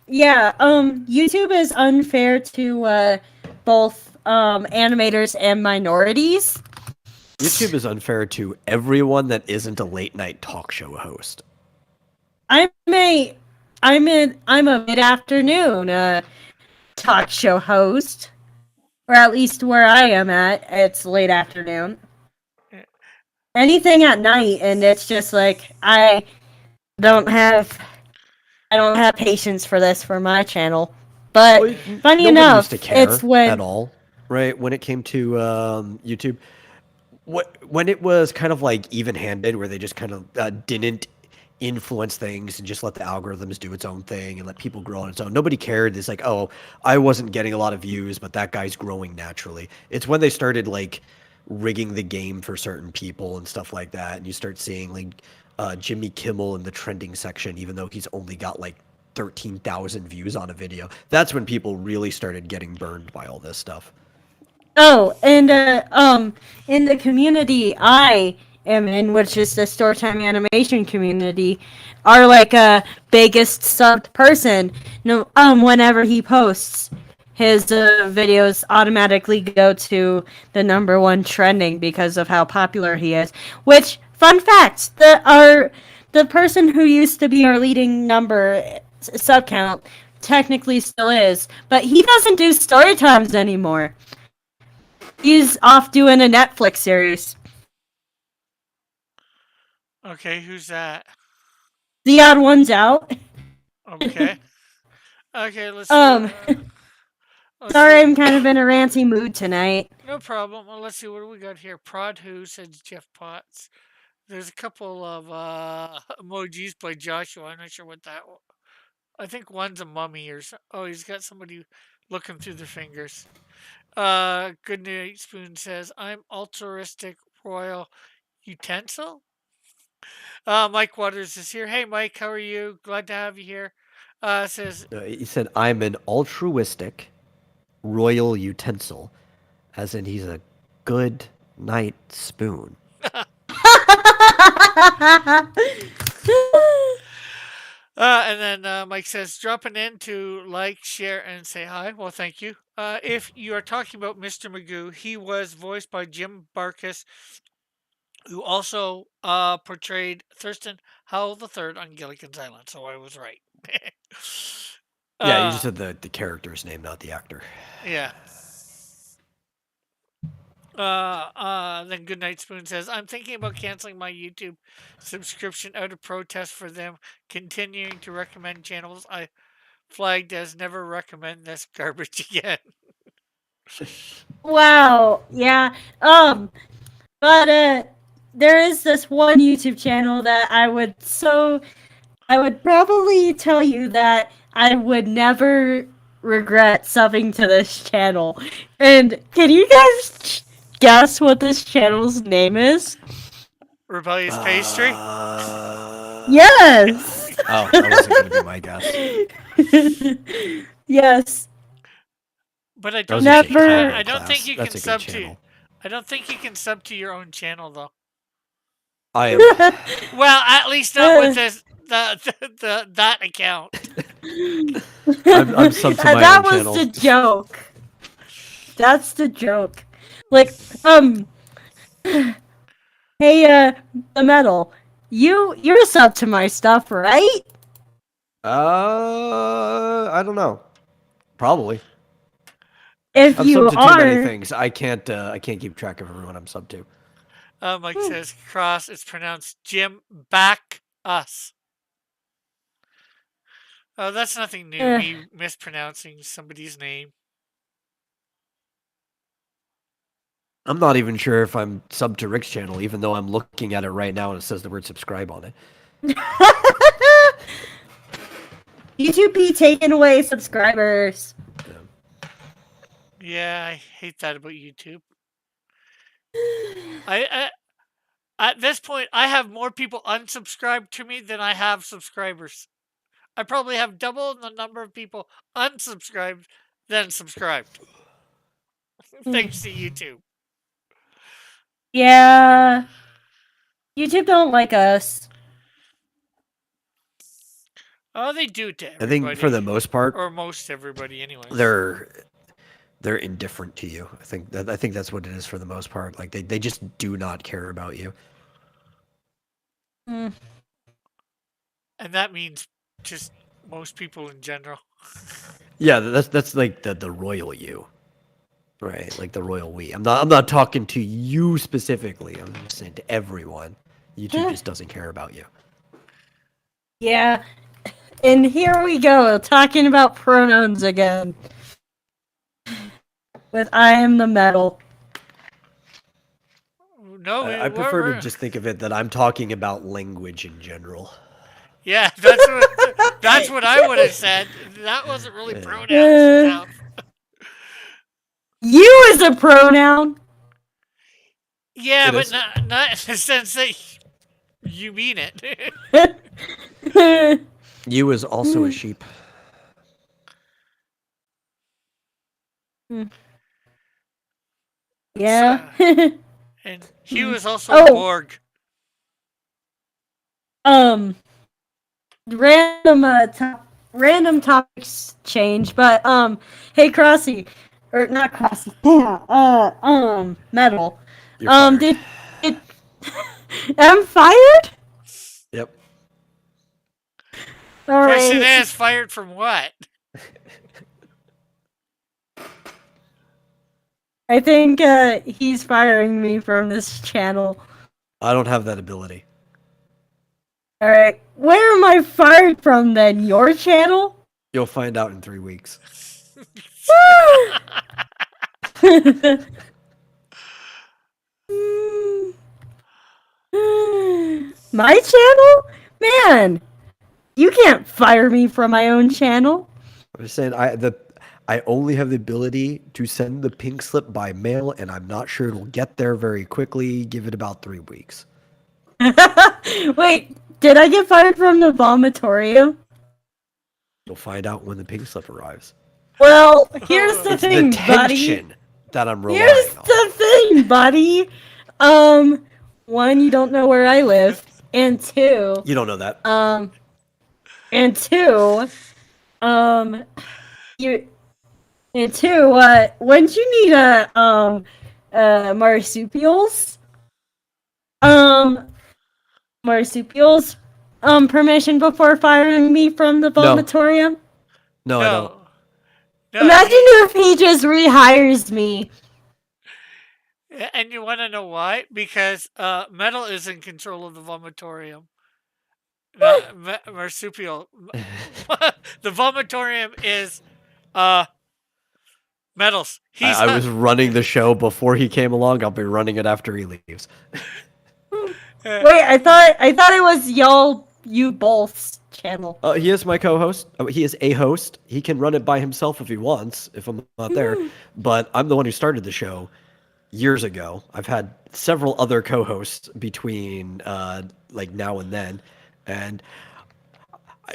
Yeah, YouTube is unfair to both animators and minorities. YouTube is unfair to everyone that isn't a late night talk show host. I'm a mid-afternoon talk show host, or at least where I am at, it's late afternoon. Anything at night, and it's just like I don't have patience for this for my channel. But funny Nobody enough, used to care it's when at all, right? When it came to YouTube, when it was kind of like even-handed, where they just kind of didn't influence things and just let the algorithms do its own thing and let people grow on its own. Nobody cared. It's like, oh, I wasn't getting a lot of views, but that guy's growing naturally. It's when they started like rigging the game for certain people and stuff like that, and you start seeing like Jimmy Kimmel in the trending section, even though he's only got like 13,000 views on a video. That's when people really started getting burned by all this stuff. Oh, and in the community I am in, which is the Storytime animation community, our biggest subbed person, whenever he posts, his videos automatically go to the #1 trending because of how popular he is. Which, fun fact, the person who used to be our leading sub count technically still is, but he doesn't do story times anymore. He's off doing a Netflix series. Okay, who's that? The Odd One's out. Okay. Okay, let's Um, see. Let's Sorry, see. I'm kind of in a ranty mood tonight. No problem. Well, let's see, what do we got here? Prod Who says Jeff Potts. There's a couple of emojis by Joshua. I'm not sure what that was. I think one's a mummy or so. Oh, he's got somebody looking through their fingers. Good Night Spoon says, I'm altruistic royal utensil. Mike Waters is here. Hey, Mike, how are you? Glad to have you here. Says, He said, I'm an altruistic royal utensil, as in he's a good night spoon. and then Mike says, dropping in to like, share, and say hi. Well, thank you. If you are talking about Mr. Magoo, he was voiced by Jim Barkis, who also portrayed Thurston Howell III on Gilligan's Island. So I was right. Yeah, you just said the character's name, not the actor. Yeah. Then Goodnight Spoon says, I'm thinking about canceling my YouTube subscription out of protest for them continuing to recommend channels I flagged as never recommend this garbage again. Wow. Yeah. But there is this one YouTube channel that I would probably tell you that I would never regret subbing to this channel. And can you guys guess what this channel's name is? Rebellious Pastry? Yes. Oh, that wasn't going to be my guess. Yes. But I That don't was a think Never- Chicago I don't class. think you That's can a good sub to. channel. I don't think you can sub to your own channel though. I am. Well, at least not with this that account. I'm subbed to my That own was channel. the joke. That's the joke. Like, hey, the metal. You're sub to my stuff, right? I don't know. Probably. If I'm you subbed to too many are, things. I can't keep track of everyone I'm subbed to. Mike says cross. It's pronounced Jim back us. Oh, that's nothing new. Eh. Me mispronouncing somebody's name. I'm not even sure if I'm subbed to Rick's channel, even though I'm looking at it right now and it says the word subscribe on it. YouTube be taking away subscribers. Yeah, I hate that about YouTube. I at this point, I have more people unsubscribed to me than I have subscribers. I probably have double the number of people unsubscribed than subscribed. Thanks to YouTube. Yeah. YouTube don't like us. Oh, they do to I everybody. think for the most part, or most everybody, anyway. they're indifferent to you. I think that's what it is for the most part. Like they just do not care about you. Mm. And that means just most people in general. Yeah, that's like the royal you, right? Like the royal we. I'm not talking to you specifically. I'm just saying to everyone. YouTube just doesn't care about you. Yeah. And here we go, talking about pronouns again. With I am the metal. No, I prefer to just think of it that I'm talking about language in general. Yeah, that's what I would have said. That wasn't really pronoun stuff. You is a pronoun. Yeah, It but is. not in the sense that you mean it. You is also a sheep. Yeah. And Hugh is also Oh. Borg. Random topics change, but hey Crossy, or not Crossy, yeah, metal. You're fired. Did I'm fired? Yep. All Question right. is, fired from what? I think he's firing me from this channel. I don't have that ability. All right. Where am I fired from then? Your channel? You'll find out in 3 weeks. My channel? Man, you can't fire me from my own channel. I'm just saying I only have the ability to send the pink slip by mail, and I'm not sure it'll get there very quickly. Give it about 3 weeks. Wait, did I get fired from the vomitorium? You'll find out when the pink slip arrives. Well, here's the It's thing, the buddy. tension that I'm relying Here's on. the thing, buddy. One, you don't know where I live, and two, You don't know that. and two, when'd you need marsupials? Marsupials, permission before firing me from the vomitorium? No, I don't. No, Imagine if he just rehires me. And you want to know why? Because Metal is in control of the vomitorium. Marsupial. The vomitorium is Metal's. I was running the show before he came along. I'll be running it after he leaves. Wait, I thought it was you both's channel. He is my co-host. He is a host. He can run it by himself if he wants, if I'm not there. But I'm the one who started the show years ago. I've had several other co-hosts between like now and then. And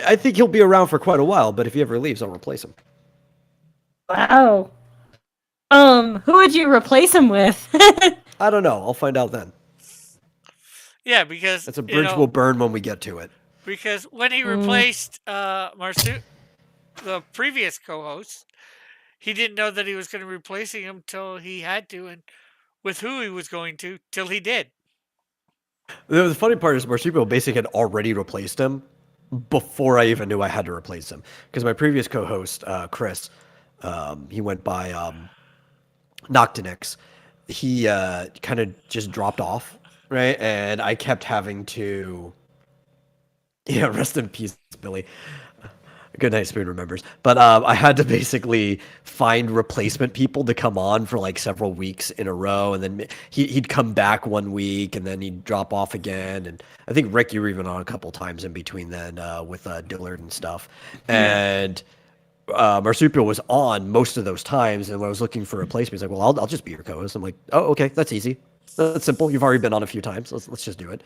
I think he'll be around for quite a while, but if he ever leaves, I'll replace him. Wow. Who would you replace him with? I don't know. I'll find out then. Yeah, because That's a bridge we'll burn when we get to it. because when he Mm. replaced Marsu, the previous co-host, he didn't know that he was going to be replacing him till he had to, and with who he was going to till he did. The funny part is Marsupial basically had already replaced him before I even knew I had to replace him. Because my previous co-host, Chris, he went by Noctinix. He kind of just dropped off, right? And I kept having to... Yeah, rest in peace, Billy. Good night, Spoon remembers. But I had to basically find replacement people to come on for like several weeks in a row, and then he'd come back one week, and then he'd drop off again. And I think Rick, you were even on a couple times in between then with Dillard and stuff. And Marsupial was on most of those times, and when I was looking for a replacement, he's like, "Well, I'll just be your co-host." I'm like, "Oh, okay, that's easy. That's simple. You've already been on a few times. Let's just do it."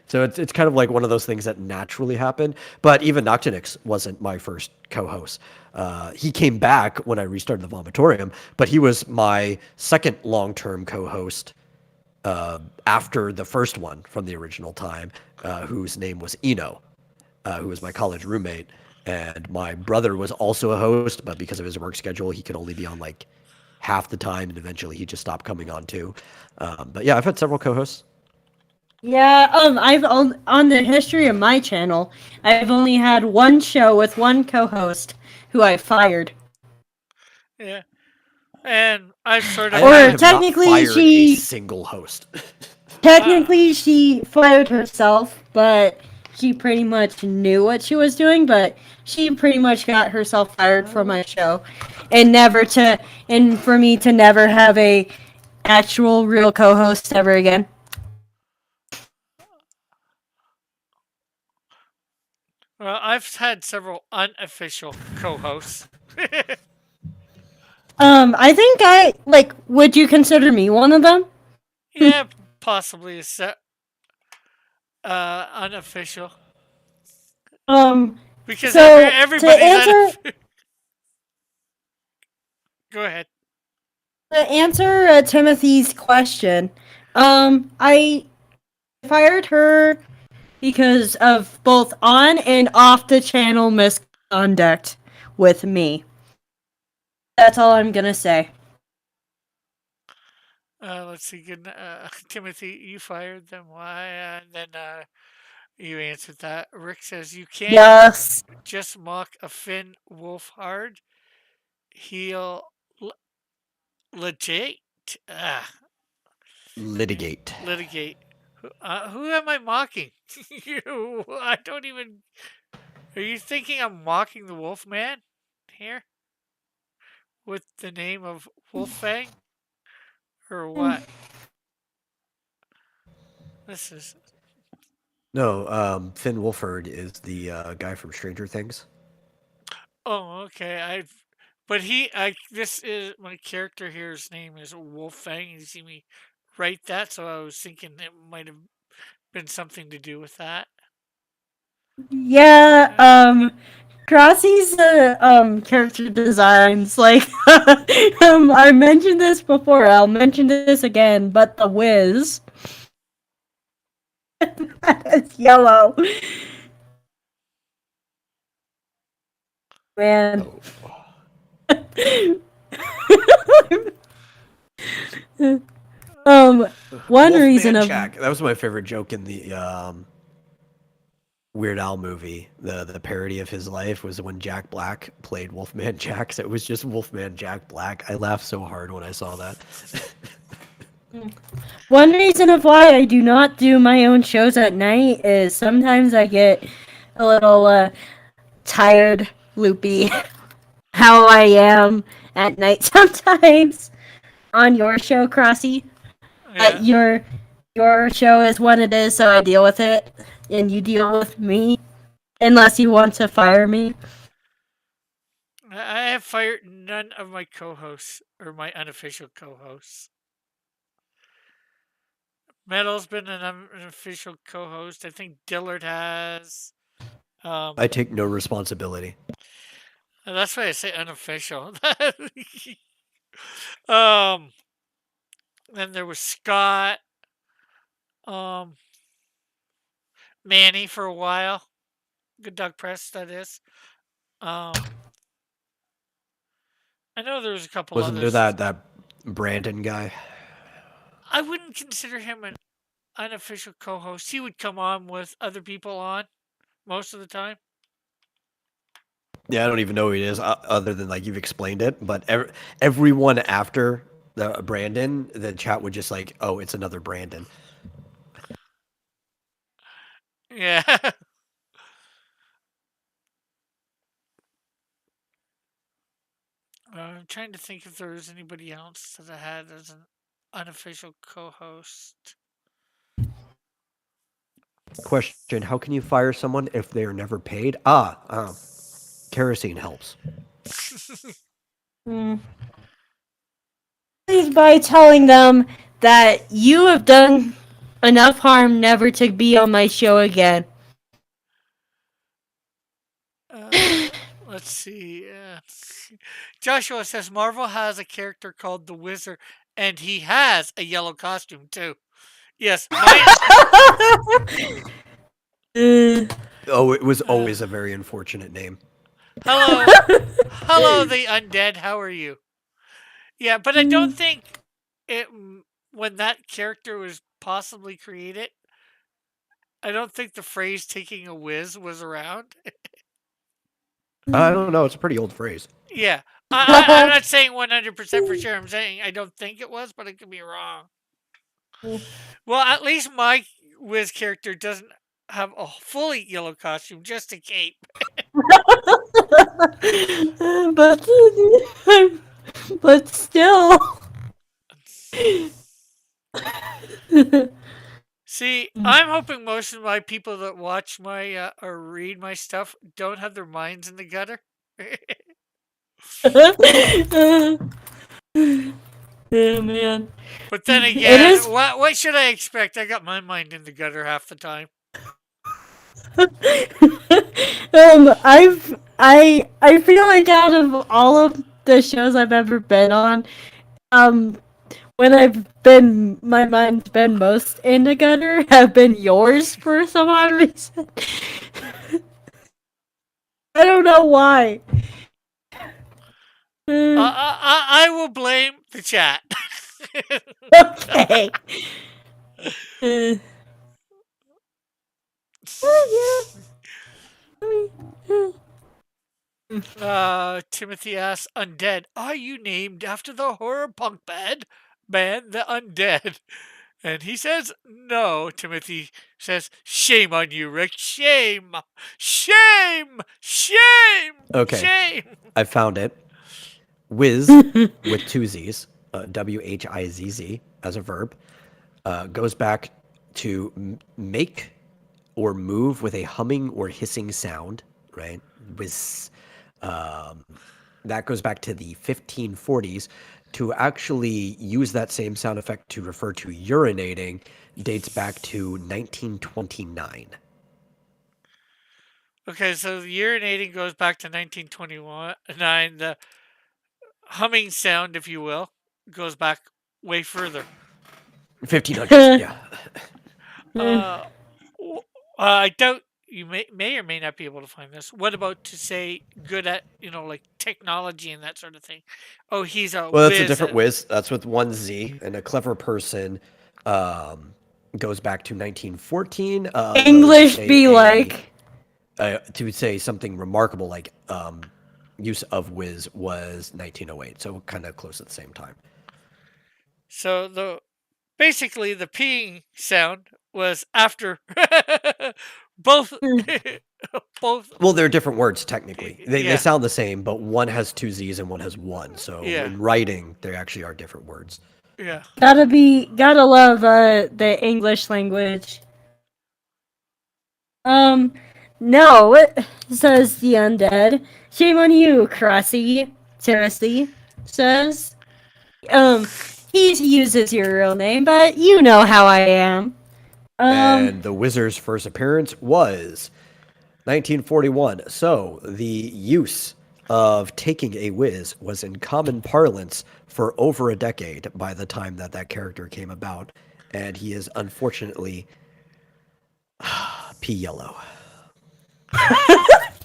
So it's kind of like one of those things that naturally happen. But even Noctinix wasn't my first co-host. He came back when I restarted the Vomitorium, but he was my second long-term co-host after the first one from the original time, whose name was Eno, who was my college roommate. And my brother was also a host, but because of his work schedule, he could only be on like half the time, and eventually he just stopped coming on too. But yeah, I've had several co-hosts. Yeah, I've on the history of my channel, I've only had one show with one co-host who I fired. Yeah, and I've sort of I Or have not technically fired she- a single host. Technically, she fired herself, but she pretty much knew what she was doing. But she pretty much got herself fired from my show, and for me to never have a actual real co-host ever again. well, I've had several unofficial co-hosts. I think would you consider me one of them? Yeah, possibly a set unofficial because So, to everybody's answer- Go ahead. To answer Timothy's question, I fired her because of both on and off the channel misconduct with me. That's all I'm gonna say. Let's see. Good, Timothy, you fired them. Why? And then you answered that. Rick says you can't Yes. just mock a Finn Wolfhard. He'll legit Litigate. litigate. Who am I mocking? You. I don't even. Are you thinking I'm mocking the Wolfman here with the name of Wolffang, or what? This is. No, Finn Wolfhard is the guy from Stranger Things. Oh, okay. But this is my character here. His name is Wolfang. You see me write that, so I was thinking it might have been something to do with that. Yeah, Crossy's character designs, like, I mentioned this before, I'll mention this again, but the Wiz. It's yellow. Man. One Wolfman reason of Jack. That was my favorite joke in the Weird Al movie. The parody of his life was when Jack Black played Wolfman Jack. So it was just Wolfman Jack Black. I laughed so hard when I saw that. One reason of why I do not do my own shows at night is sometimes I get a little tired, loopy, how I am at night sometimes. On your show, Crossy, Yeah. your show is what it is, so I deal with it, and you deal with me, unless you want to fire me. I have fired none of my co-hosts or my unofficial co-hosts. Metal's been an unofficial co-host. I think Dillard has. I take no responsibility. That's why I say unofficial. Um, then there was Scott, um, Manny for a while. Good Dog Press, that is. Um, I know there was a couple Wasn't there others. that Brandon guy? I wouldn't consider him an unofficial co-host. He would come on with other people on most of the time. Yeah, I don't even know who he is, other than like you've explained it. But everyone after the Brandon, the chat would just like, oh, it's another Brandon. Yeah. I'm trying to think if there was anybody else that I had as an unofficial co-host. Question: how can you fire someone if they are never paid? Kerosene helps. Hmm. Please by telling them that you have done enough harm never to be on my show again. Let's see. Joshua says Marvel has a character called the Wizard, and he has a yellow costume too. Yes. Oh, it was always a very unfortunate name. Hello, the undead. How are you? Yeah, but I don't think it when that character was possibly created. I don't think the phrase "taking a whiz" was around. I don't know. It's a pretty old phrase. Yeah, I'm not saying 100% for sure. I'm saying I don't think it was, but I could be wrong. Well, at least my Wiz character doesn't have a fully yellow costume, just a cape. but still. See, I'm hoping most of my people that watch my or read my stuff don't have their minds in the gutter. Oh man. But then again, what should I expect? I got my mind in the gutter half the time. I feel like out of all of the shows I've ever been on, when my mind's been most in the gutter have been yours for some odd reason. I don't know why. I will blame the chat. Okay. Timothy asks, Undead, are you named after the horror punk band, The Undead? And he says, no. Timothy says, shame on you, Rick. Shame. Shame. Shame. Okay. Shame. I found it. Whiz with two Z's, WHIZZ as a verb, goes back to make or move with a humming or hissing sound, right? Whiz. That goes back to the 1540s. To actually use that same sound effect to refer to urinating dates back to 1929. Okay, so the urinating goes back to 1929. The humming sound, if you will, goes back way further. 1500s, yeah. I doubt you may or may not be able to find this. What about to say good at, like technology and that sort of thing? Oh, he's a Well, that's whiz a different whiz. That's with one Z. And a clever person goes back to 1914. English be like. To say something remarkable like use of whiz was 1908. So kind of close at the same time. So basically the peeing sound was after both. Well, they're different words technically. They Yeah. sound the same, but one has two Z's and one has one. So Yeah. in writing, they actually are different words. Yeah. Gotta love the English language. No, says the undead. Shame on you, Crossy. Timothy says. He uses your real name, but you know how I am. And the Wizard's first appearance was 1941. So the use of taking a whiz was in common parlance for over a decade by the time that that character came about, and he is unfortunately P yellow.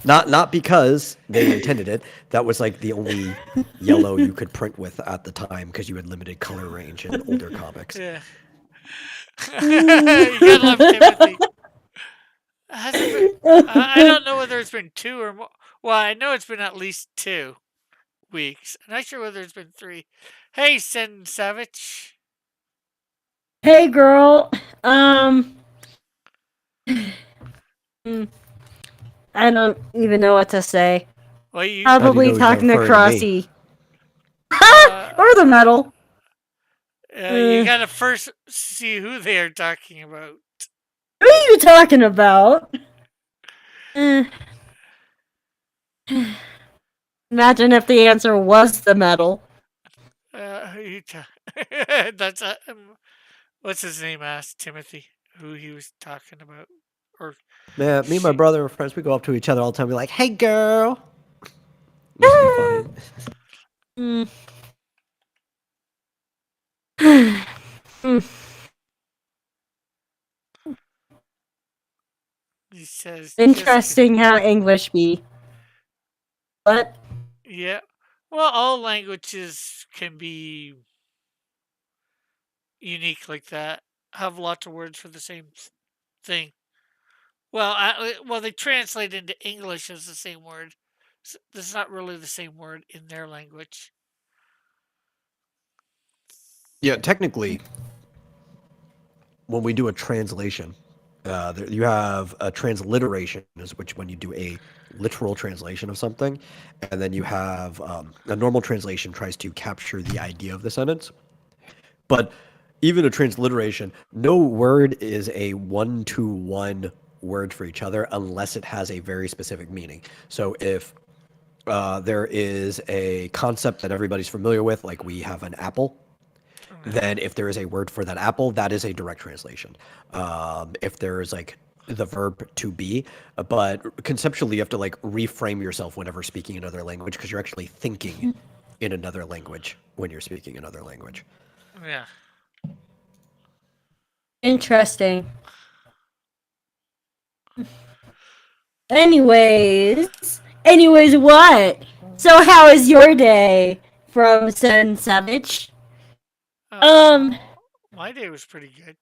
Not because they intended it. That was like the only yellow you could print with at the time because you had limited color range in older comics. Yeah. You gotta love Timothy. Has it been, I don't know whether it's been 2 or more. Well, I know it's been at least 2 weeks. I'm not sure whether it's been 3. Hey, Sen Savage. Hey, girl. I don't even know what to say. Well, you, Probably know he's talking to referring to me? Crossy. Or the metal. you gotta first see who they are talking about. What are you talking about? Imagine if the answer was the metal. That's what's his name? Asked Timothy who he was talking about. Or Man, me and my she- brother and friends, we go up to each other all the time. We're like, "Hey, girl." Must be funny. Mm. he says Interesting how English be. What? Yeah. Well, all languages can be unique like that. Have lots of words for the same thing. Well, they translate into English as the same word. It's not really the same word in their language. Yeah, technically, when we do a translation, you have a transliteration, is which when you do a literal translation of something, and then you have a normal translation tries to capture the idea of the sentence. But even a transliteration, no word is a one-to-one word for each other unless it has a very specific meaning. So if there is a concept that everybody's familiar with, like we have an apple, then if there is a word for that apple, that is a direct translation. If there is like the verb to be, but conceptually you have to like reframe yourself whenever speaking another language because you're actually thinking in another language when you're speaking another language. Yeah. Interesting. Anyways, what? So how is your day? From Sen Savage. My day was pretty good.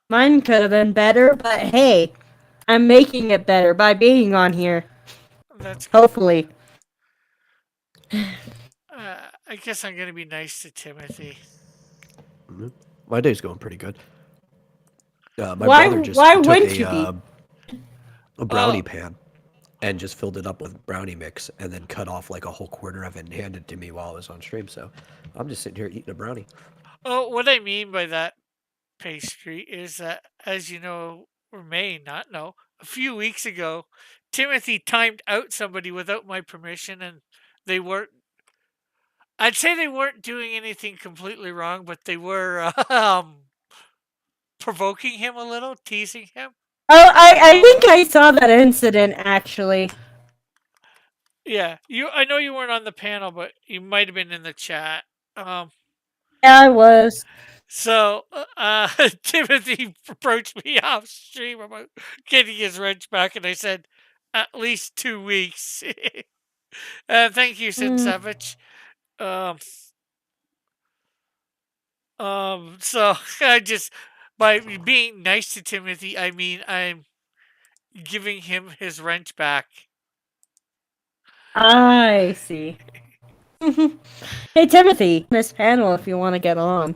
Mine could have been better, but hey, I'm making it better by being on here. That's good. Hopefully. I guess I'm gonna be nice to Timothy. My day's going pretty good. My Why- brother just why took wouldn't you be? a brownie Oh. pan and just filled it up with brownie mix and then cut off like a whole quarter of it and handed it to me while I was on stream. So I'm just sitting here eating a brownie. Oh, what I mean by that pastry is that, as you know, or may not know, a few weeks ago, Timothy timed out somebody without my permission, and they weren't. I'd say they weren't doing anything completely wrong, but they were provoking him a little, teasing him. Oh, I think I saw that incident actually. Yeah, I know you weren't on the panel, but you might have been in the chat. Yeah, I was. So Timothy approached me off stream about getting his wrench back, and I said, at least 2 weeks. Thank you, Sin Savage. So I just, by being nice to Timothy, I mean I'm giving him his wrench back. I see. Hey Timothy, this panel if you want to get on.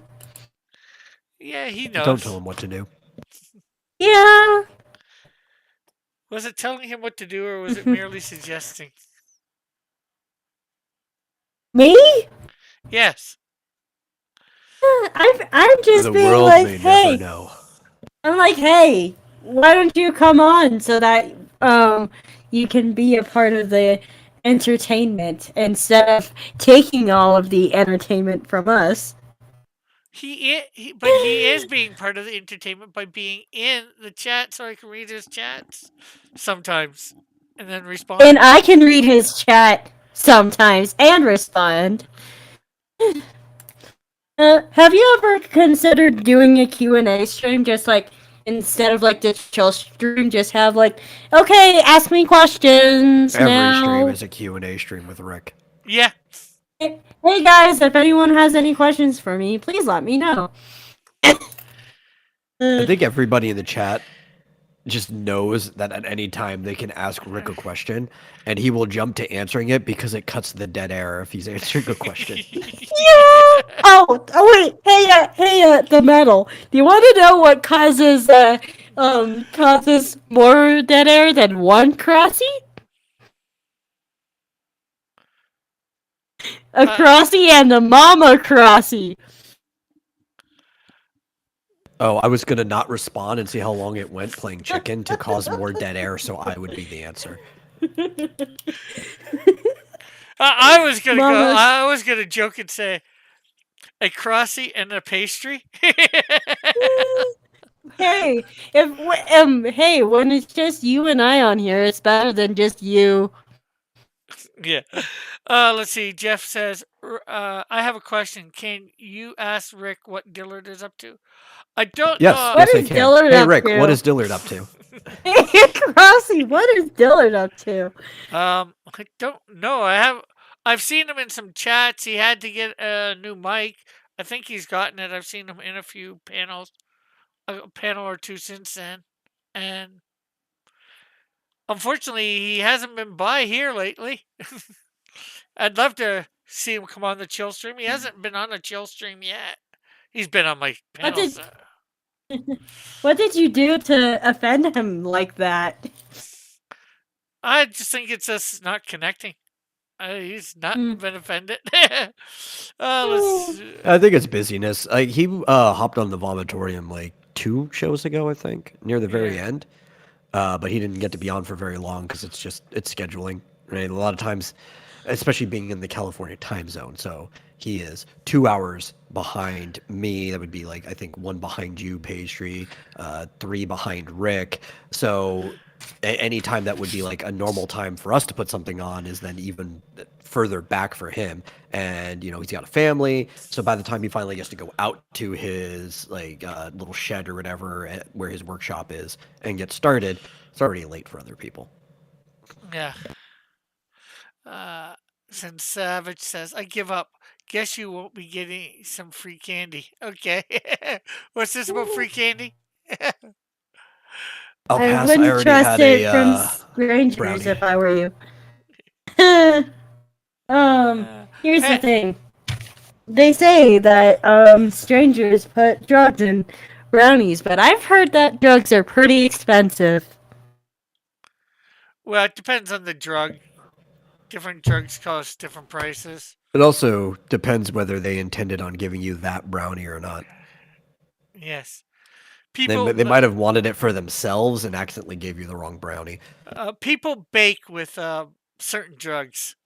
Yeah, he knows. Don't tell him what to do. Yeah. Was it telling him what to do, or was it merely suggesting? Me? Yes. I'm just The being world like, may hey. never know. I'm like, hey, why don't you come on so that you can be a part of the entertainment instead of taking all of the entertainment from us. But he is being part of the entertainment by being in the chat, so I can read his chats sometimes. and then respond. And I can read his chat sometimes and respond. Have you ever considered doing a Q&A stream, just like instead of like the chill stream, just have like, okay, ask me questions Every now. stream is a Q&A stream with Rick. Yeah. Hey guys, if anyone has any questions for me, please let me know. I think everybody in the chat just knows that at any time they can ask Rick a question, and he will jump to answering it because it cuts the dead air if he's answering a question. Yeah. Oh wait. Hey, the metal. Do you want to know what causes more dead air than one Crossy? A Crossy and a Mama Crossy. Oh, I was gonna not respond and see how long it went playing chicken to cause more dead air, so I would be the answer. I was gonna go. Mama's- I was gonna joke and say a Crossy and a pastry. Hey, hey, when it's just you and I on here, it's better than just you. Yeah. Let's see. Jeff says, I have a question. Can you ask Rick what Dillard is up to? I don't Yes, know. What yes, I is can. Dillard Hey, up Rick, to? what is Dillard up to? Hey, Crossy, what is Dillard up to? I don't know. I've seen him in some chats. He had to get a new mic. I think he's gotten it. I've seen him in a few panels, a panel or two since then, and unfortunately, he hasn't been by here lately. I'd love to see him come on the chill stream. He hasn't been on a chill stream yet. He's been on my panels. What did you do to offend him like that? I just think it's us not connecting. He's not been offended. Let's, I think it's busyness. Like he hopped on the vomitorium like 2 shows ago, I think, near the very Yeah. end. But he didn't get to be on for very long because it's scheduling, right? A lot of times, especially being in the California time zone, so he is 2 hours behind me. That would be like I think 1 behind you, Pastry, 3 behind Rick. So any time that would be like a normal time for us to put something on is then even further back for him. And you know he's got a family, so by the time he finally gets to go out to his like little shed or whatever where his workshop is and get started, it's already late for other people. yeah. Since Savage says, I give up. Guess you won't be getting some free candy. Okay. What's this about free candy? I'll I pass. I wouldn't already trust had it a from strangers brownie. if I were you. Here's the Hey. thing. They say that strangers put drugs in brownies, but I've heard that drugs are pretty expensive. Well, it depends on the drug. Different drugs cost different prices. It also depends whether they intended on giving you that brownie or not. Yes. They might have wanted it for themselves and accidentally gave you the wrong brownie. People bake with certain drugs.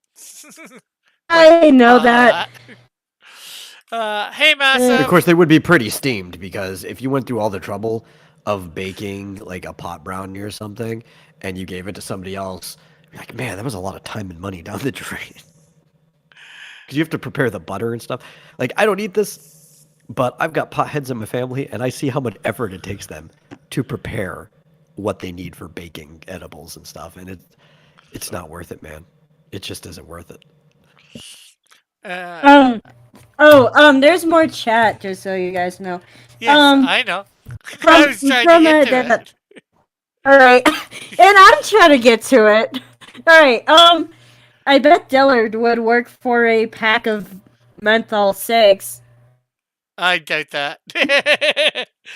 I know that. Hey, Massive. Of course, they would be pretty steamed because if you went through all the trouble of baking like a pot brownie or something and you gave it to somebody else, you're like, man, that was a lot of time and money down the drain. Because you have to prepare the butter and stuff. Like, I don't eat this, but I've got potheads in my family, and I see how much effort it takes them to prepare what they need for baking edibles and stuff, and it's not worth it, man. It just isn't worth it. There's more chat, just so you guys know. Yes, I know. I was trying to get to it. Alright. And I'm trying to get to it. Alright, I bet Dillard would work for a pack of menthol cigs. I doubt that.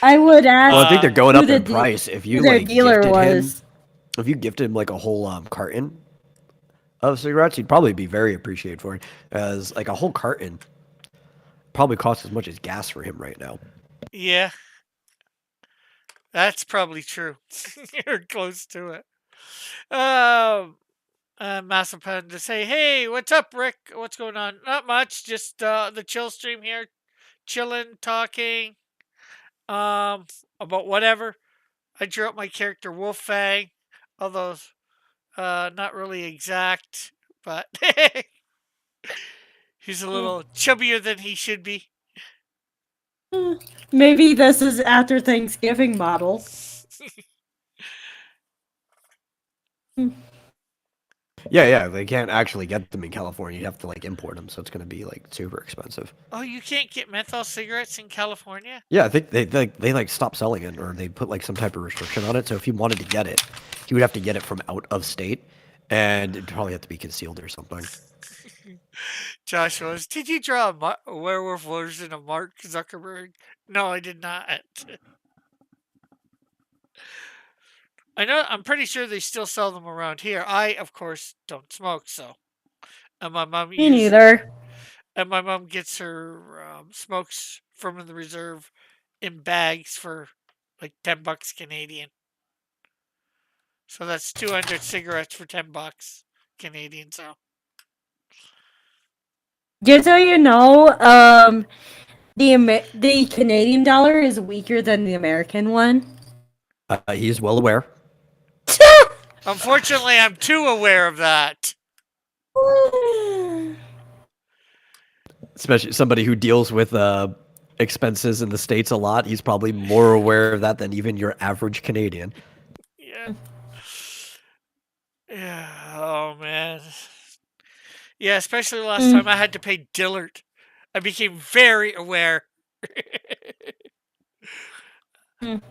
I would ask. Well, I think they're going who up in the price. If you who their like dealer gifted him, was. if you gifted him like a whole carton of cigarettes, he'd probably be very appreciated for it. As like a whole carton probably costs as much as gas for him right now. Yeah. That's probably true. You're close to it. Massive Pen to say, hey, what's up, Rick? What's going on? Not much. Just the chill stream here. Chilling, talking about whatever. I drew up my character Wolf Fang. All those Not really exact, but he's a little chubbier than he should be. Maybe this is after Thanksgiving model. Yeah, they can't actually get them in California. You have to like import them, so it's gonna be like super expensive. Oh, you can't get menthol cigarettes in California? Yeah, I think they like stopped selling it, or they put like some type of restriction on it. So if you wanted to get it, you would have to get it from out of state, and it'd probably have to be concealed or something. Josh was, did you draw a werewolf version of Mark Zuckerberg? No, I did not. I know, I'm pretty sure they still sell them around here. I, of course, don't smoke, so. And my mom Me neither. And my mom gets her smokes from the reserve in bags for like $10 Canadian. So that's 200 cigarettes for $10 Canadian. So Just so you know, the Canadian dollar is weaker than the American one. He's well aware. unfortunately, I'm too aware of that. Especially somebody who deals with expenses in the States a lot. He's probably more aware of that than even your average Canadian. Yeah. Yeah. Oh man. Yeah, especially the last time I had to pay Dillard. I became very aware. And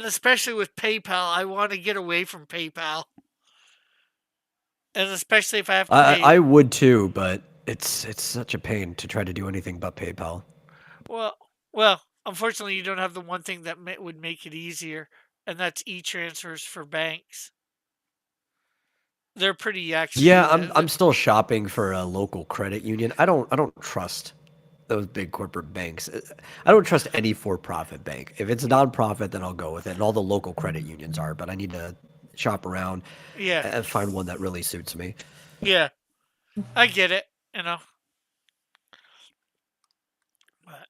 especially with PayPal, I want to get away from PayPal. And especially if I have to pay. I would too, but it's such a pain to try to do anything but PayPal. Well, unfortunately, you don't have the one thing that would make it easier, and that's e-transfers for banks. They're pretty actually. Yeah, I'm still shopping for a local credit union. I don't trust those big corporate banks. I don't trust any for-profit bank. If it's a non-profit, then I'll go with it. And all the local credit unions are, but I need to shop around and find one that really suits me. Yeah, I get it, you know. But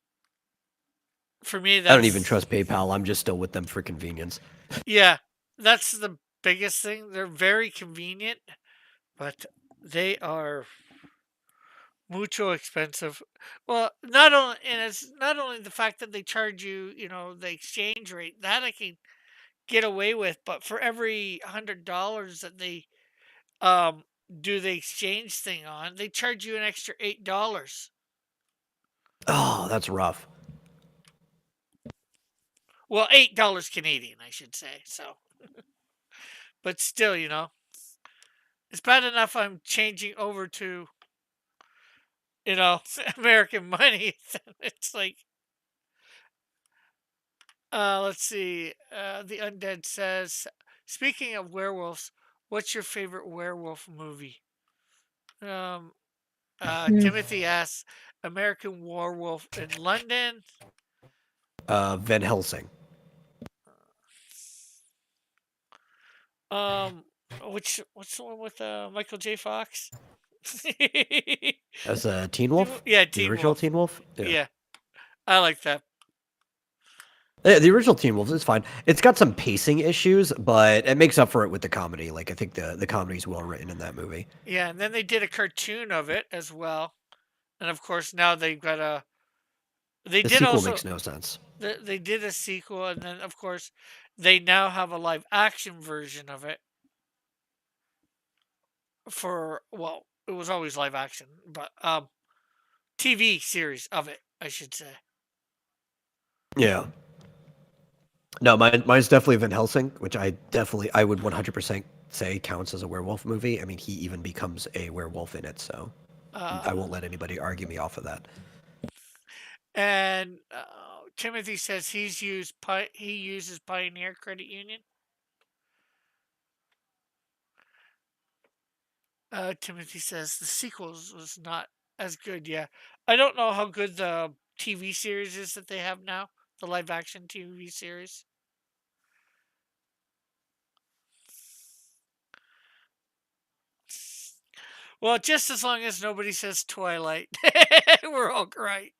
for me, that's... I don't even trust PayPal. I'm just still with them for convenience. Yeah, that's the biggest thing. They're very convenient, but they are mucho expensive. Well, it's not only the fact that they charge you, the exchange rate that I can get away with, but for every $100 that they do the exchange thing on, they charge you an extra $8. Oh, that's rough. Well, $8 Canadian, I should say. So, but still, it's bad enough I'm changing over to, American money. It's like, let's see. The Undead says, speaking of werewolves, what's your favorite werewolf movie? Timothy asks, American Werewolf in London. Van Helsing. What's the one with Michael J. Fox? As a Teen Wolf? Yeah, the original Teen Wolf? Yeah. I like that. Yeah, the original Teen Wolf is fine. It's got some pacing issues, but it makes up for it with the comedy. Like, I think the comedy is well written in that movie. Yeah, and then they did a cartoon of it as well. And of course, now they've got the sequel makes no sense. They did a sequel, and then of course, they now have a live action version of it. It was always live action, but TV series of it, I should say. Yeah. No, mine's definitely Van Helsing, which I would 100% say counts as a werewolf movie. I mean, he even becomes a werewolf in it, so I won't let anybody argue me off of that. And Timothy says he uses Pioneer Credit Union. Timothy says the sequels was not as good. Yeah, I don't know how good the TV series is that they have now, the live action TV series. Well, just as long as nobody says Twilight, we're all great.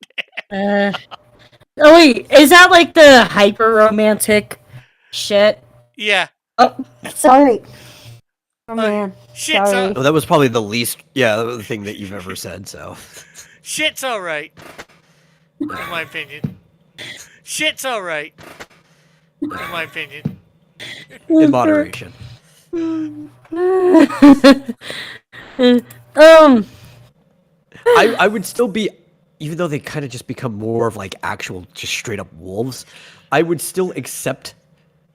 Oh wait, is that like the hyper romantic shit? Yeah. Oh, sorry. Oh man. Shit's Sorry. Well, that was probably the least, yeah, that was the thing that you've ever said. So, Shit's all right, in my opinion. Shit's all right, in my opinion. in moderation. I would still be, even though they kind of just become more of like actual, just straight up wolves, I would still accept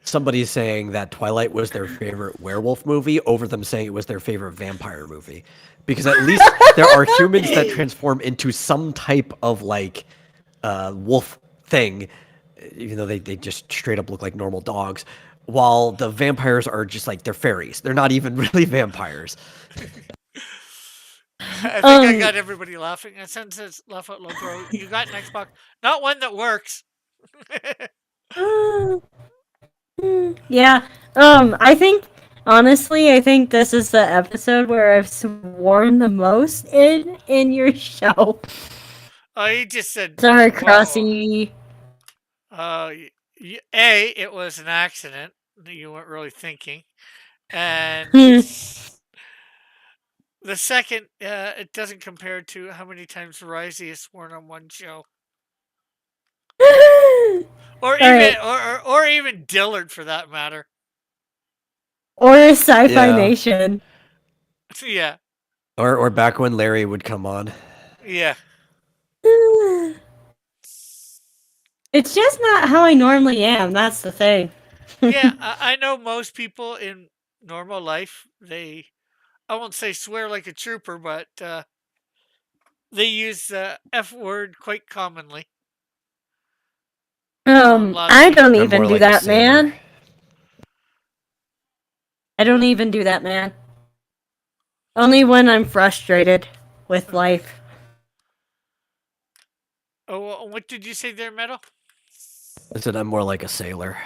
somebody saying that Twilight was their favorite werewolf movie over them saying it was their favorite vampire movie. Because at least there are humans that transform into some type of like wolf thing, even though they just straight up look like normal dogs. While the vampires are just like, they're fairies. They're not even really vampires. I think I got everybody laughing. And since it's laugh out loud, bro, you got an Xbox, not one that works. Yeah. I think honestly, I think this is the episode where I've sworn the most in your show. Oh, you just said. Sorry, whoa. Crossy. It was an accident. You weren't really thinking. And the second, it doesn't compare to how many times Risey has sworn on one show. Or even Dillard for that matter. Or Sci-Fi Yeah. Nation. Yeah. Or back when Larry would come on. Yeah. It's just not how I normally am. That's the thing. Yeah, I know most people in normal life, I won't say swear like a trooper, but they use the F word quite commonly. I don't I'm even more do like a that, sailor. man. I don't even do that, man. Only when I'm frustrated with life. Oh, what did you say there, Metal? I said I'm more like a sailor.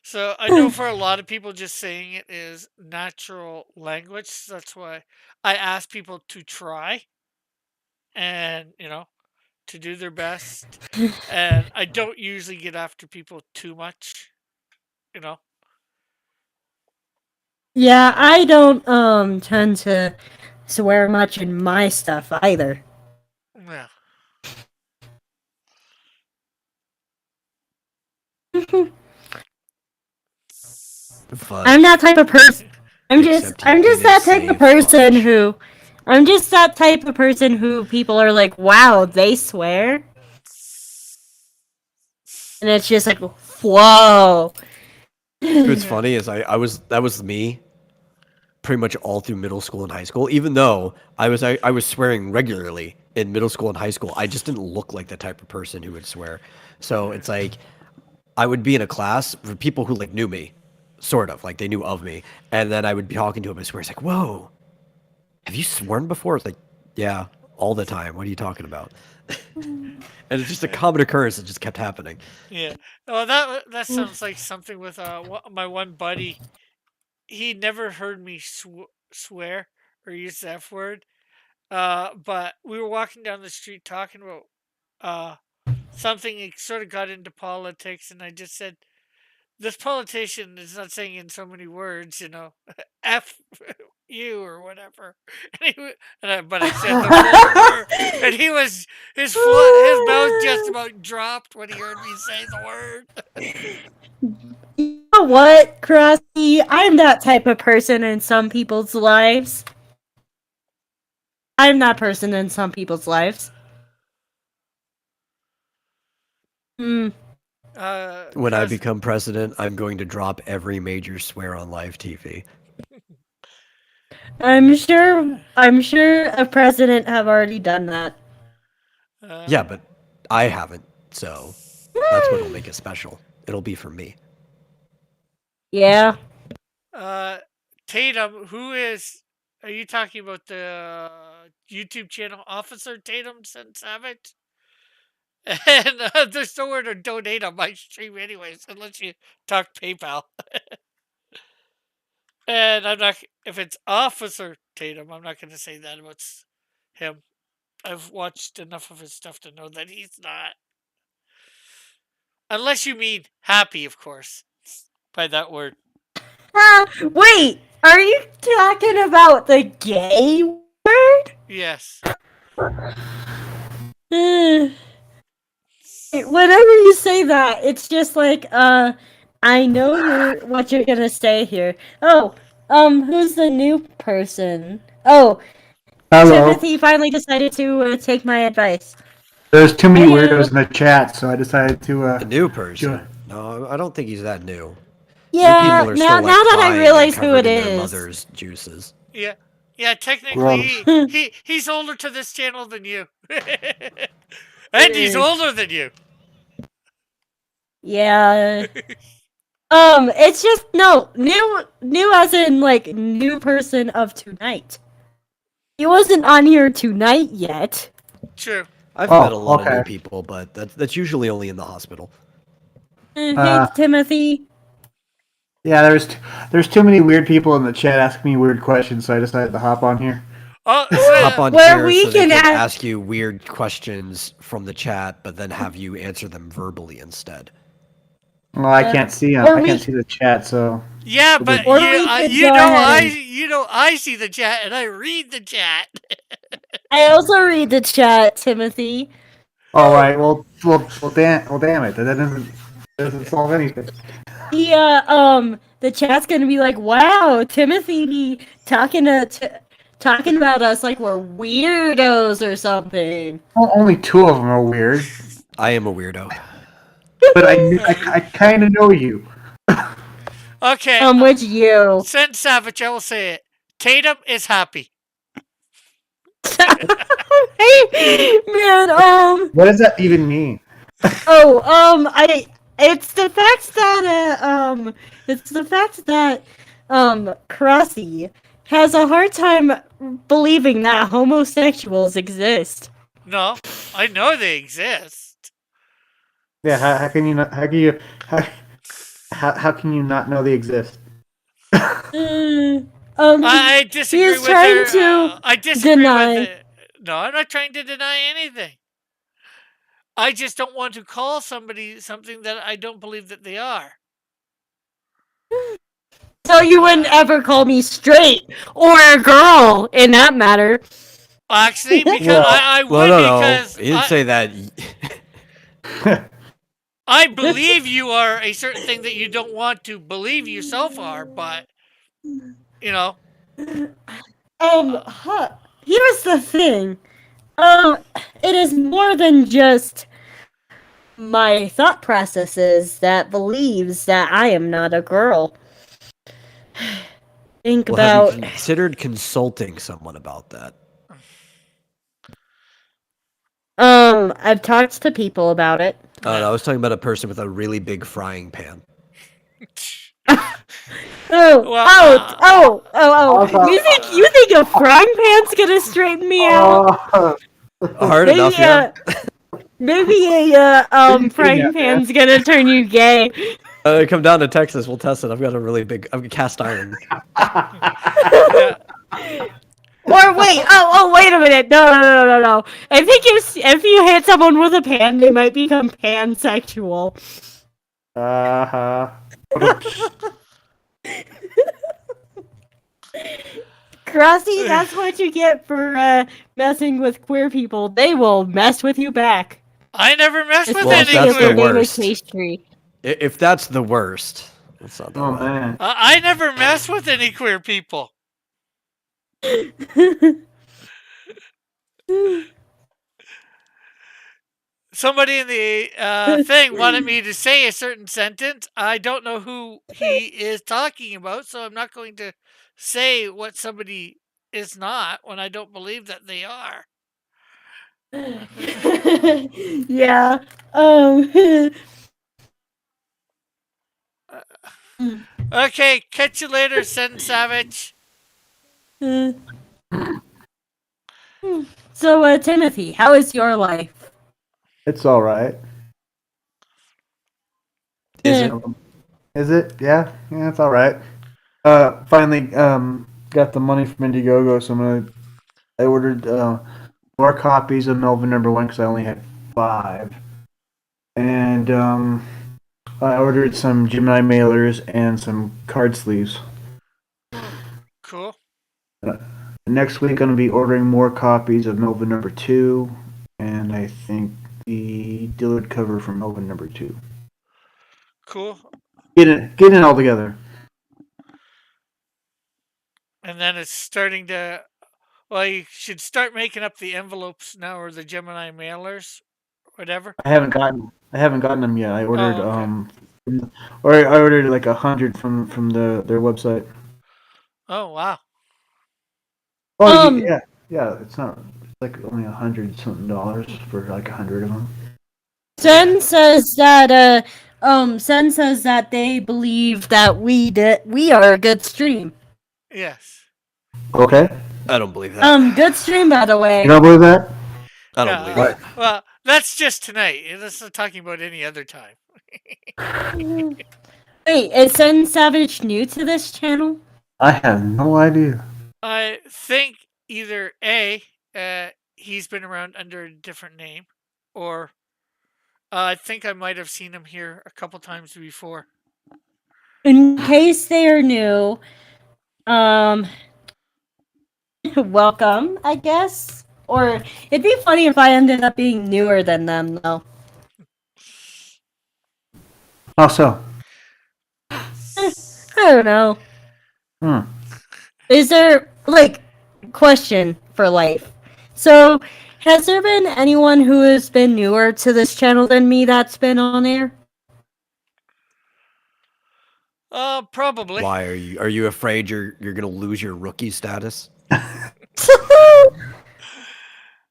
So I know for a lot of people, just saying it is natural language. That's why I ask people to try and, to do their best. And I don't usually get after people too much, you know? Yeah, I don't tend to swear much in my stuff either. Yeah. But I'm that type of person. I'm just Except he I'm just didn't that type of save person Fudge. who I'm just that type of person who people are like, "Wow, they swear." And it's just like, "Whoa." what's funny is that was me pretty much all through middle school and high school. Even though I was swearing regularly in middle school and high school, I just didn't look like the type of person who would swear. So it's like I would be in a class for people who like knew me, sort of like they knew of me, and then I would be talking to them and swear. It's like, whoa, have you sworn before? It's like, yeah, all the time. What are you talking about? And it's just a common occurrence that just kept happening. Yeah. Oh, that sounds like something with my one buddy. He never heard me swear or use the F word. But we were walking down the street talking about something. It sort of got into politics, and I just said, "This politician is not saying in so many words, F you or whatever." But I said the full word, and his mouth just about dropped when he heard me say the word. You know what, Krusty? I'm that type of person in some people's lives. I'm that person in some people's lives. When I Crus- become president, I'm going to drop every major swear on live TV. I'm sure a president have already done that. Yeah, but I haven't, so that's what'll make it special. It'll be for me. Yeah. Tatum, are you talking about the YouTube channel Officer Tatum Savage? And there's nowhere to donate on my stream, anyways, unless you talk PayPal. And if it's Officer Tatum, I'm not going to say that about him. I've watched enough of his stuff to know that he's not. Unless you mean happy, of course, by that word. Wait, are you talking about the gay word? Yes. Whenever you say that, it's just like, I know what you're gonna say here. Oh, who's the new person? Oh, Hello. Timothy finally decided to take my advice. There's too many Hello. weirdos in the chat, so I decided to. A new person. Sure. No, I don't think he's that new. Yeah, New people are now still, like, that I crying and realize who covered it in their is. mother's juices. Yeah. Yeah, technically, Gross. he's older to this channel than you. And he's older than you. Yeah. It's just new as in like new person of tonight. He wasn't on here tonight yet. True. I've Oh, met a lot of new okay. people, but that's usually only in the hospital. Hey, Uh, Timothy. Yeah, there's too many weird people in the chat asking me weird questions, so I decided to hop on here. Oh, Hop so, on Where here we so they can can ask- ask you weird questions from the chat, but then have you answer them verbally instead. Well, I can't see or I we- can't see the chat, so yeah, but Or we could you go know ahead and- I see the chat and I read the chat. I also read the chat, Timothy. all right. Well, damn it. That doesn't solve anything. The chat's gonna be like, wow, Timothy talking about us like we're weirdos or something. Well, only two of them are weird, I am a weirdo. but I kind of know you. Okay. Which you? Send Savage, I will say it. Tatum is happy. Hey, man, What does that even mean? it's the fact that, Crossy has a hard time believing that homosexuals exist. No, I know they exist. Yeah, how can you not? How can you not know they exist? I disagree is with trying her. to I disagree deny. with it. No, I'm not trying to deny anything. I just don't want to call somebody something that I don't believe that they are. So you wouldn't ever call me straight or a girl in that matter. Actually, because Well- I would Well, no, because he didn't say that. I believe you are a certain thing that you don't want to believe yourself are, but you know. Here's the thing. It is more than just my thought processes that believes that I am not a girl. Think Well, have about you considered consulting someone about that? I've talked to people about it. No, I was talking about a person with a really big frying pan. Well, You think a frying pan's gonna straighten me out? Hard enough, yeah. Maybe a frying pan's gonna turn you gay. Come down to Texas, we'll test it. I've got a cast iron. yeah. Or wait, wait a minute. No. I think if you hit someone with a pan, they might become pansexual. Crossy, that's what you get for messing with queer people. They will mess with you back. I never messed with Well, any that's queer. the worst. Pastry. If that's the worst, that's not that Oh bad. man. I never messed with any queer people. Somebody in the thing wanted me to say a certain sentence. I don't know who he is talking about, so I'm not going to say what somebody is not when I don't believe that they are. Yeah. Okay, catch you later, Sen Savage. So, Timothy, how is your life? It's all right. Is it? Is it? Yeah, it's all right. Finally, got the money from Indiegogo, so I ordered more copies of Melvin #1 because I only had 5, and I ordered some Gemini mailers and some card sleeves. Cool. Next week, I'm going to be ordering more copies of Melvin number 2, and I think the Dillard cover from Melvin number 2. Cool. Get it all together. And then it's starting to. Well, you should start making up the envelopes now, or the Gemini mailers, whatever. I haven't gotten them yet. I ordered okay. I ordered like 100 from their website. Oh wow. Oh, yeah. It's like only $100 something for like 100 of them. Sen says that they believe that we are a good stream. Yes. Okay. I don't believe that. Good stream, by the way. You don't believe that? I don't Yeah, believe that. Well, that's just tonight. That's not talking about any other time. Wait, is Sen Savage new to this channel? I have no idea. I think either A, he's been around under a different name, or I think I might have seen him here a couple times before. In case they are new, welcome, I guess. Or it'd be funny if I ended up being newer than them, though. How so? I don't know. Hmm. Is there, question for life? So, has there been anyone who has been newer to this channel than me that's been on air? Probably. Why are you afraid you're gonna lose your rookie status?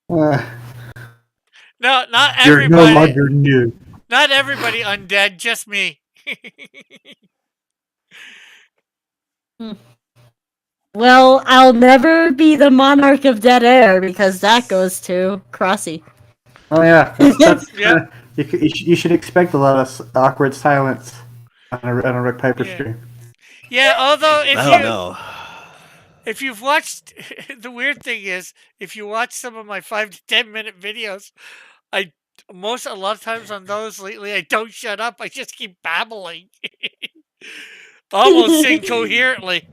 No, not You're no everybody. longer new. Not everybody undead, just me. Well, I'll never be the monarch of dead air because that goes to Crossy. Oh yeah. Yeah. You should expect a lot of awkward silence on a Rick Piper Yeah. stream. Yeah, although I don't know. if you've watched, the weird thing is, if you watch some of my 5 to 10 minute videos, a lot of times on those lately, I don't shut up. I just keep babbling, almost incoherently.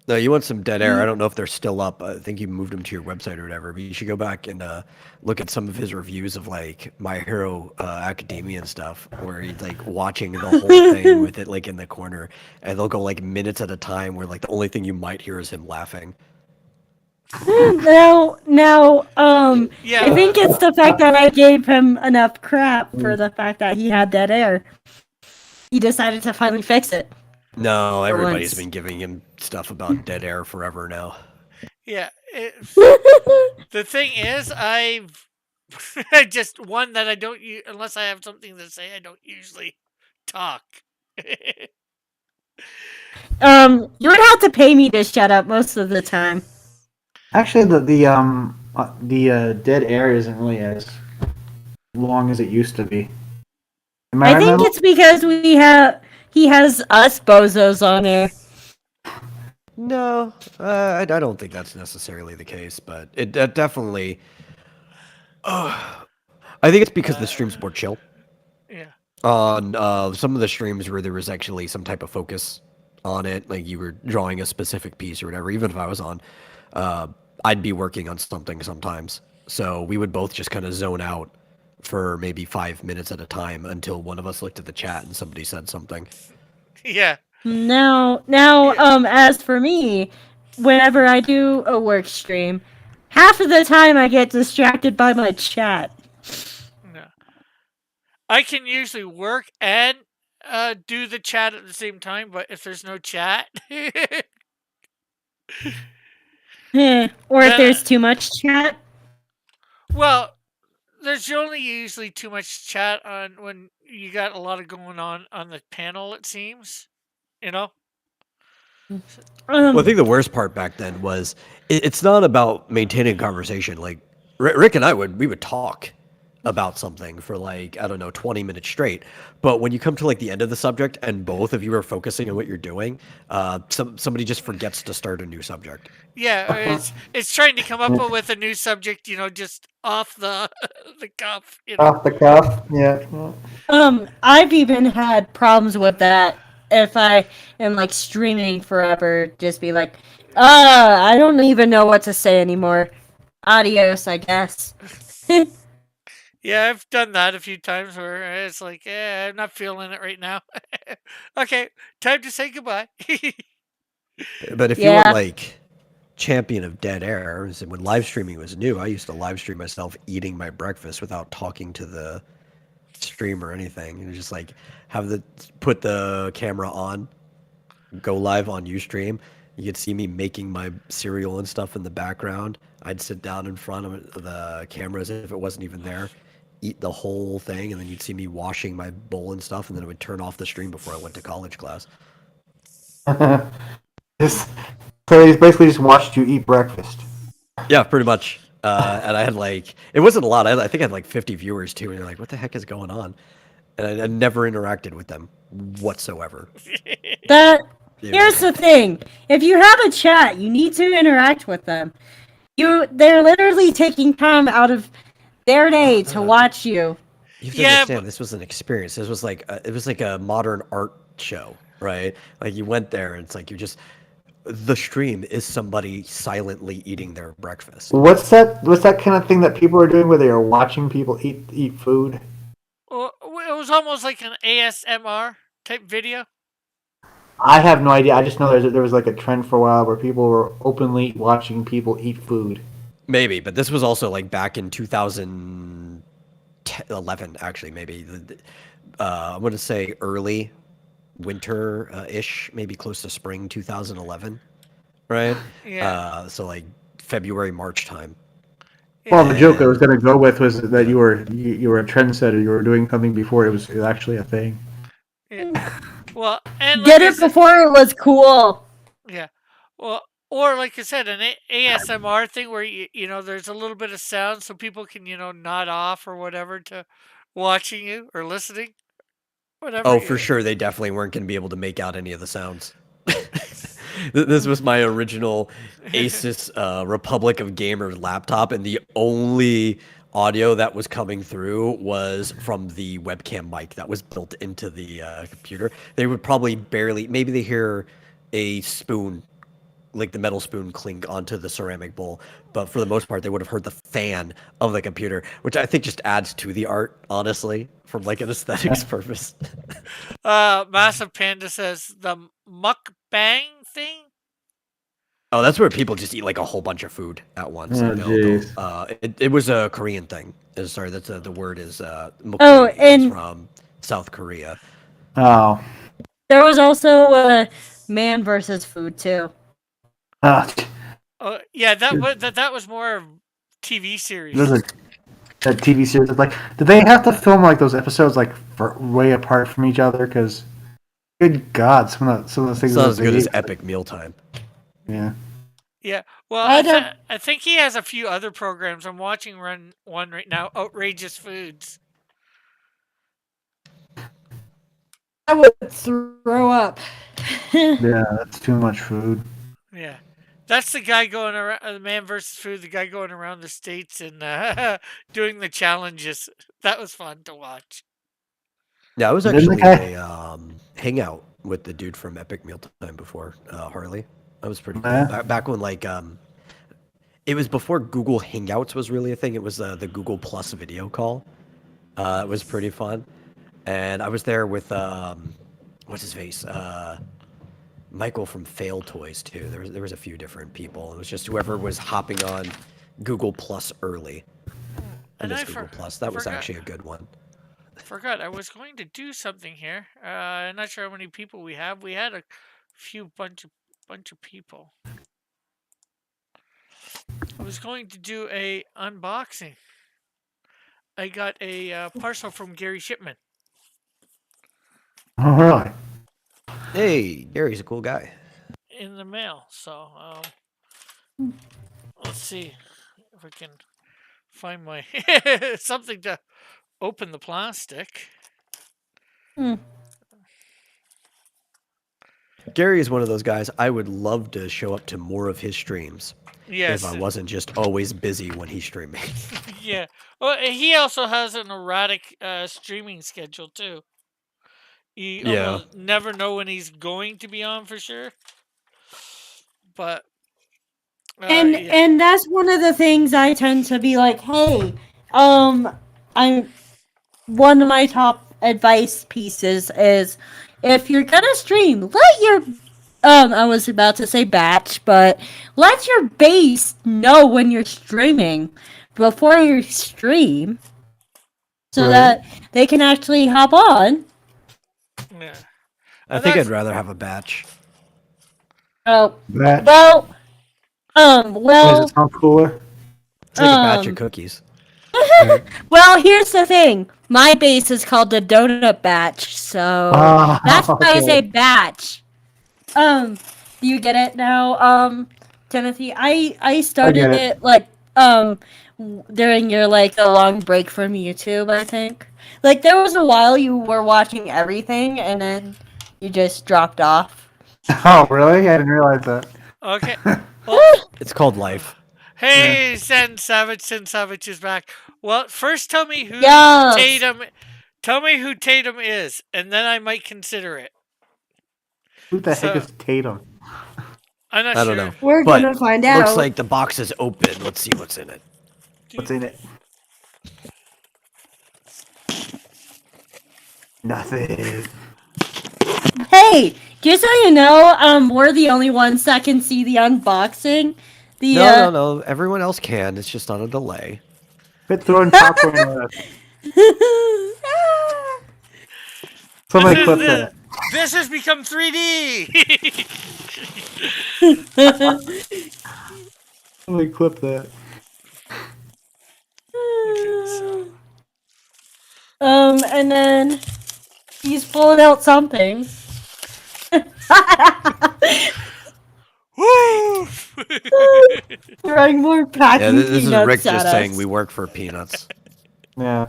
No, you want some dead air. I don't know if they're still up. I think you moved them to your website or whatever. But you should go back and look at some of his reviews of like My Hero Academia and stuff, where he's like watching the whole thing with it like in the corner, and they'll go like minutes at a time, where like the only thing you might hear is him laughing. Now, Yeah. I think it's the fact that I gave him enough crap for the fact that he had dead air. He decided to finally fix it. No, everybody's once. been giving him stuff about dead air forever now. Yeah. The thing is, I've just one that I don't unless I have something to say. I don't usually talk. You would have to pay me to shut up most of the time. Actually, the dead air isn't really as long as it used to be. Am I right, think Mel? it's because he has us bozos on there. No, I don't think that's necessarily the case, but it definitely. I think it's because the stream's more chill. Yeah. On some of the streams where there was actually some type of focus on it, like you were drawing a specific piece or whatever. Even if I was on, I'd be working on something sometimes. So we would both just kind of zone out for maybe 5 minutes at a time until one of us looked at the chat and somebody said something. Yeah. Now, as for me, whenever I do a work stream, half of the time I get distracted by my chat. No. I can usually work and do the chat at the same time, but if there's no chat, Or if there's too much chat. well, there's only usually too much chat on when you got a lot of going on the panel. It seems, you know. Well, I think the worst part back then was it's not about maintaining a conversation. Like Rick and I we would talk. about something for like, I don't know, 20 minutes straight. But when you come to like the end of the subject and both of you are focusing on what you're doing, somebody just forgets to start a new subject. Yeah, or it's trying to come up with a new subject, just off the the cuff. Off the cuff. Yeah. I've even had problems with that if I am like streaming forever, just be like, I don't even know what to say anymore. Adios, I guess. Yeah, I've done that a few times where it's like, I'm not feeling it right now. Okay, time to say goodbye. But if you want Yeah. like champion of dead air, is when live streaming was new, I used to live stream myself eating my breakfast without talking to the stream or anything. And just like put the camera on, go live on Ustream. You could see me making my cereal and stuff in the background. I'd sit down in front of the camera as if it wasn't even there, eat the whole thing, and then you'd see me washing my bowl and stuff, and then I would turn off the stream before I went to college class. So he's basically just watched you eat breakfast. Yeah, pretty much. And I had like, it wasn't a lot. I think I had like 50 viewers too. And you're like, what the heck is going on? And I never interacted with them whatsoever. That Yeah. Here's the thing: if you have a chat, you need to interact with them. They're literally taking time out of their day to watch you. You have to Yeah, understand, this was an experience. This was like it was like a modern art show, right? Like you went there, and it's like the stream is somebody silently eating their breakfast. What's that kind of thing that people are doing where they are watching people eat food? Well, it was almost like an ASMR type video. I have no idea. I just know there was like a trend for a while where people were openly watching people eat food. Maybe, but this was also like back in 2011, actually, maybe. I'm going to say early winter-ish, maybe close to spring 2011, right? Yeah. So like February, March time. Well, the joke I was going to go with was that you were a trendsetter. You were doing something before it was actually a thing. Yeah. Well, and Get like I it said- before it was cool. Yeah. Well, or like I said, an ASMR thing where there's a little bit of sound so people can nod off or whatever to watching you or listening, whatever. Oh, for sure, they definitely weren't going to be able to make out any of the sounds. This was my original Asus Republic of Gamers laptop, and the only audio that was coming through was from the webcam mic that was built into the computer. They would probably maybe they hear a spoon, like the metal spoon, clink onto the ceramic bowl, but for the most part, they would have heard the fan of the computer, which I think just adds to the art, honestly, from like an aesthetics purpose. Massive Panda says the mukbang thing. Oh, that's where people just eat like a whole bunch of food at once. Oh, jeez. It was a Korean thing. Sorry, that's the word is mukbang. Oh, It's and- from South Korea. Oh. There was also man versus food too. Yeah, that was more of TV series. There's that TV series. Like, did they have to film like those episodes like way apart from each other? Because, good God, some of the things. It's not as that good they as ate- Epic Mealtime. Yeah. Yeah, well, I don't- I think he has a few other programs. I'm watching one right now, Outrageous Foods. I would throw up. Yeah, that's too much food. Yeah, that's the guy going around, the man versus food, the guy going around the states and doing the challenges. That was fun to watch. Yeah, I was Didn't the actually guy- a hangout with the dude from Epic Mealtime before, Harley. That was pretty Yeah. cool. Back when like it was before Google Hangouts was really a thing. It was the Google Plus video call. It was pretty fun, and I was there with what's his face, Michael from Fail Toys too. There was a few different people. It was just whoever was hopping on Google Plus early. I And miss I Google Plus. That was forgot- actually a good one. Forgot I was going to do something here. I'm not sure how many people we have. We had a few bunch of people. I was going to do a unboxing. I got a parcel from Gary Shipman. Oh, really? Hey, Gary's a cool guy. In the mail. So let's see if we can find my something to open the plastic. Gary is one of those guys. I would love to show up to more of his streams Yes. if I wasn't just always busy when he's streaming. Yeah. Well, he also has an erratic streaming schedule too. You Yeah. almost never know when he's going to be on for sure. But and yeah. and that's one of the things I tend to be like, hey, I'm one of my top advice pieces is if you're gonna stream, let your I was about to say batch, but let your base know when you're streaming before you stream, so Right. that they can actually hop on. Yeah. I And think I'd that's- rather have a batch. Oh That well, does well. it sound cooler? It's like a batch Um, of cookies. Well, here's the thing. My base is called the donut batch, so that's why I okay. say batch. Do you get it now, Timothy? I started get it like during your like a long break from YouTube, I think. Like there was a while you were watching everything and then you just dropped off. Oh, really? I didn't realize that. Okay. Well, It's called life. hey, Sin Savage is back. Well, first tell me who Yes. Tatum. Tell me who Tatum is, and then I might consider it. Who the So- heck is Tatum? I'm not I sure. don't know. We're But gonna find out. Looks like the box is open. Let's see what's in it. What's in it? Nothing. Hey, just so you know, we're the only ones that can see the unboxing. The No. Everyone else can. It's just on a delay. Quit throwing popcorn at us. Somebody This is clip the- that. This has become 3D. Somebody clip that. And then he's pulling out something. Woo! Throwing more packing Yeah, this is peanuts Rick just at saying us. we work for peanuts. Yeah.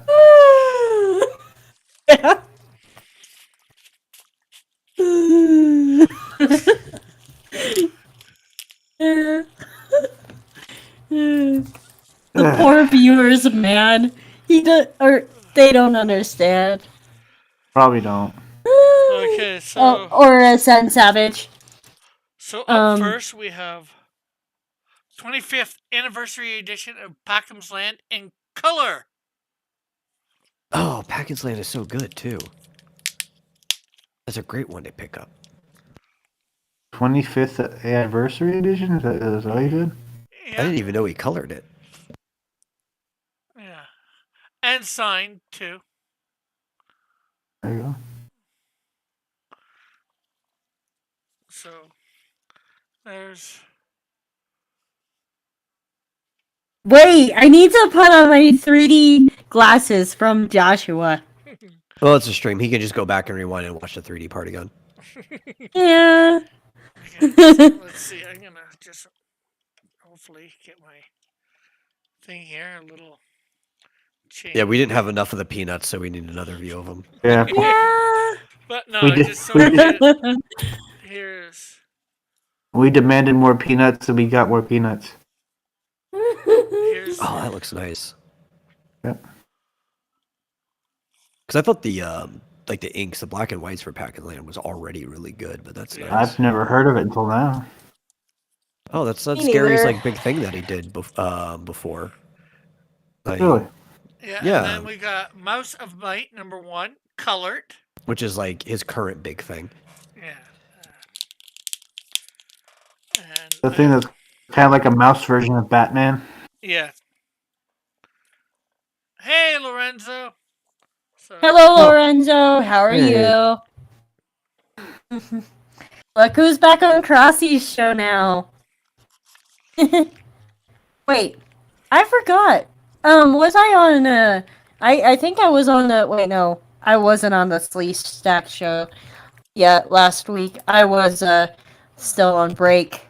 The poor viewers, man. They don't understand. Probably don't. Okay, so Or a Sen Savage. so up um, first we have 25th anniversary edition of Packham's Land in color. Oh, Package Land is so good too. That's a great one to pick up. 25th anniversary edition? Is that what you said? I Yeah, didn't even know he colored it. yeah, and signed too. There you go. So there's Wait, I need to put on my 3D glasses from Joshua. Well, it's a stream. He can just go back and rewind and watch the 3D part again. Yeah. okay, let's see. I'm gonna just hopefully get my thing here a little change. Yeah, we didn't have enough of the peanuts, so we need another view of them. Yeah. Yeah. But no, We did- just so we we did- get, here's We demanded more peanuts, so we got more peanuts. here's Oh, that looks nice. Yep. Because I thought the like the inks, the black and whites for Package Land was already really good, but that's Yeah. nice. I've never heard of it until now. Oh, that's Me Gary's neither. like big thing that he did before. Like, Really? yeah, Yeah. and then we got Mouse of Might #1 colored. which is like his current big thing. Yeah. And The thing that's kind of like a mouse version of Batman. yeah. Hey, Lorenzo. So, Hello, Lorenzo. How are Hey. you? Look who's back on Crossy's show now. Wait, I forgot. Was I on I think I was on the wait, no. I wasn't on the Slee Stack show yet last week. I was still on break.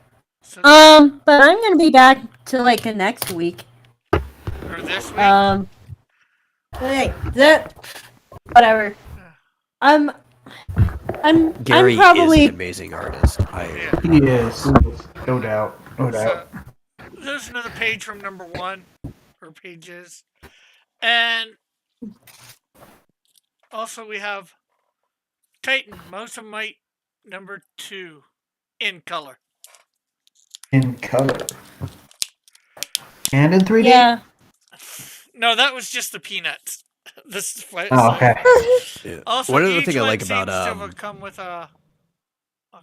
so But I'm gonna be back to like the next week. or for this week. Hey, whatever. I'm Gary probably is an amazing artist. Yeah. He is. No doubt. No doubt. So, there's another page from number 1, or pages. And also we have Titan, Mouse of Might, number 2, in color. In color. And in 3D? yeah. No, that was just the peanuts. This is what Oh, okay. Yeah. Also, One other each thing I one like seems about to have come with a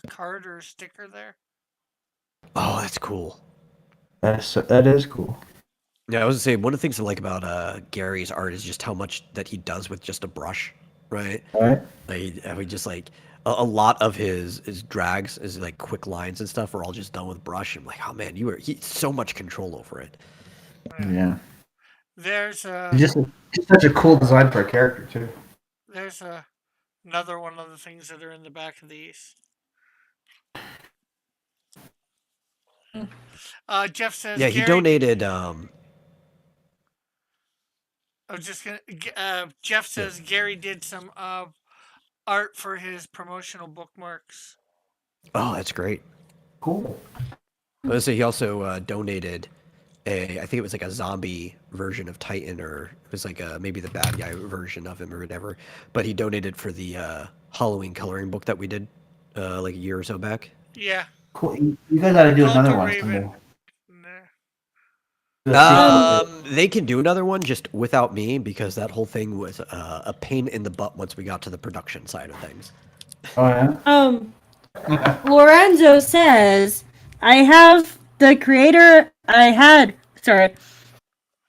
card or a sticker there. oh, that's cool. That is cool. Yeah, I was gonna say one of the things I like about Gary's art is just how much that he does with just a brush, right? Alright. Like how he just like a lot of his drags, his like quick lines and stuff are all just done with brush. I'm like, oh man, he's so much control over it. Yeah. There's Just such a cool design for a character too. there's another one of the things that are in the back of these. Jeff says. Yeah, he Gary, donated. I was just gonna. Jeff says Gary did some art for his promotional bookmarks. Oh, that's great. Cool. I was gonna say he also donated I think it was like a zombie version of Titan, or it was like maybe the bad guy version of him or whatever. But he donated for the Halloween coloring book that we did like a year or so back. Yeah. Cool. You guys gotta do Cult another of one Raven. someday. Nah. They can do another one just without me because that whole thing was a pain in the butt once we got to the production side of things. Oh yeah. Lorenzo says, I have the creator, had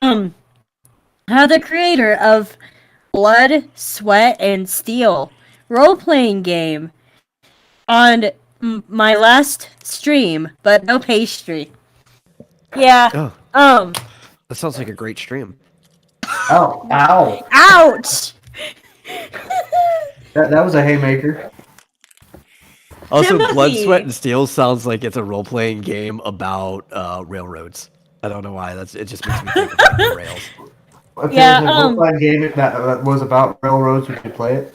the creator of Blood, Sweat, and Steel role-playing game on my last stream, but no pastry. Yeah, Oh, that sounds like a great stream. Oh, ow. ouch! That was a haymaker. Also, Blood, Timothy. Sweat, and Steel sounds like it's a role-playing game about railroads. I don't know why. It just makes me think of like, the rails. If Yeah, there was a role-playing game that was about railroads, we could play it.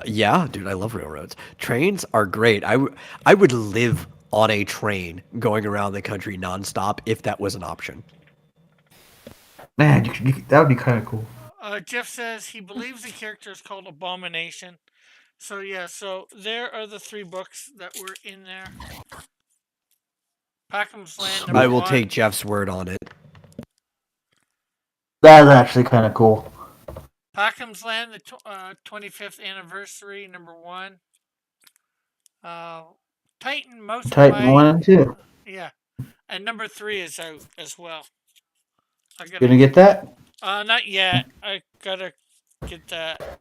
Yeah, dude, I love railroads. Trains are great. I would live on a train going around the country nonstop if that was an option. Man, that would be kind of cool. Jeff says he believes the character is called Abomination. So yeah, so there are the 3 books that were in there. Packham's Land number I will 1. take Jeff's word on it. That is actually kind of cool. Packham's Land, the 25th anniversary, number 1. Titan, Mouse of Titan Might. 1 and 2. Yeah, and number 3 is out as well. I gotta, Gonna get that? not yet. I gotta get that.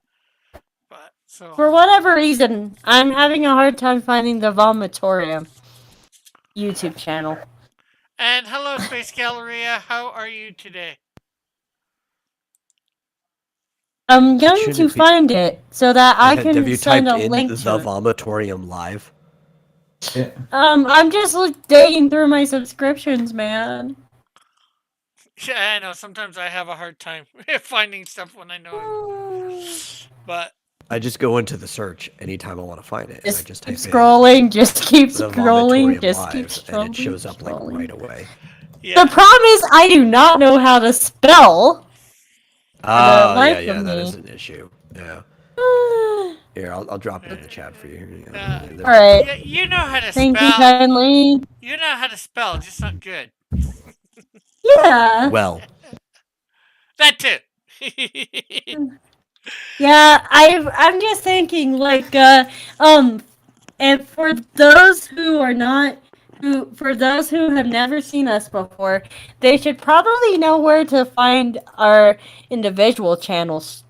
But so For whatever reason, I'm having a hard time finding the Vomitorium YouTube channel. and hello, Space Galleria. How are you today? I'm going Shouldn't to it be- find it so that I Have can you send typed a in link the to it. Vomitorium live? Yeah. I'm just digging through my subscriptions, man. Yeah, I know. Sometimes I have a hard time finding stuff when I know. But I just go into the search anytime I want to find it, and I Just just keep type scrolling, just keep in the scrolling, Vomitorium just live, keep scrolling. and it shows up like scrolling. right away. yeah, The problem is I do not know how to spell. Oh, life yeah, of that me. is an issue. Yeah. Here, I'll drop it in the chat for you. Alright. yeah, you know how to Thank you spell. kindly. You know how to spell, just not good. Yeah. Well, That too. Yeah, I'm just thinking like and for those who are not for those who have never seen us before, they should probably know where to find our individual channels.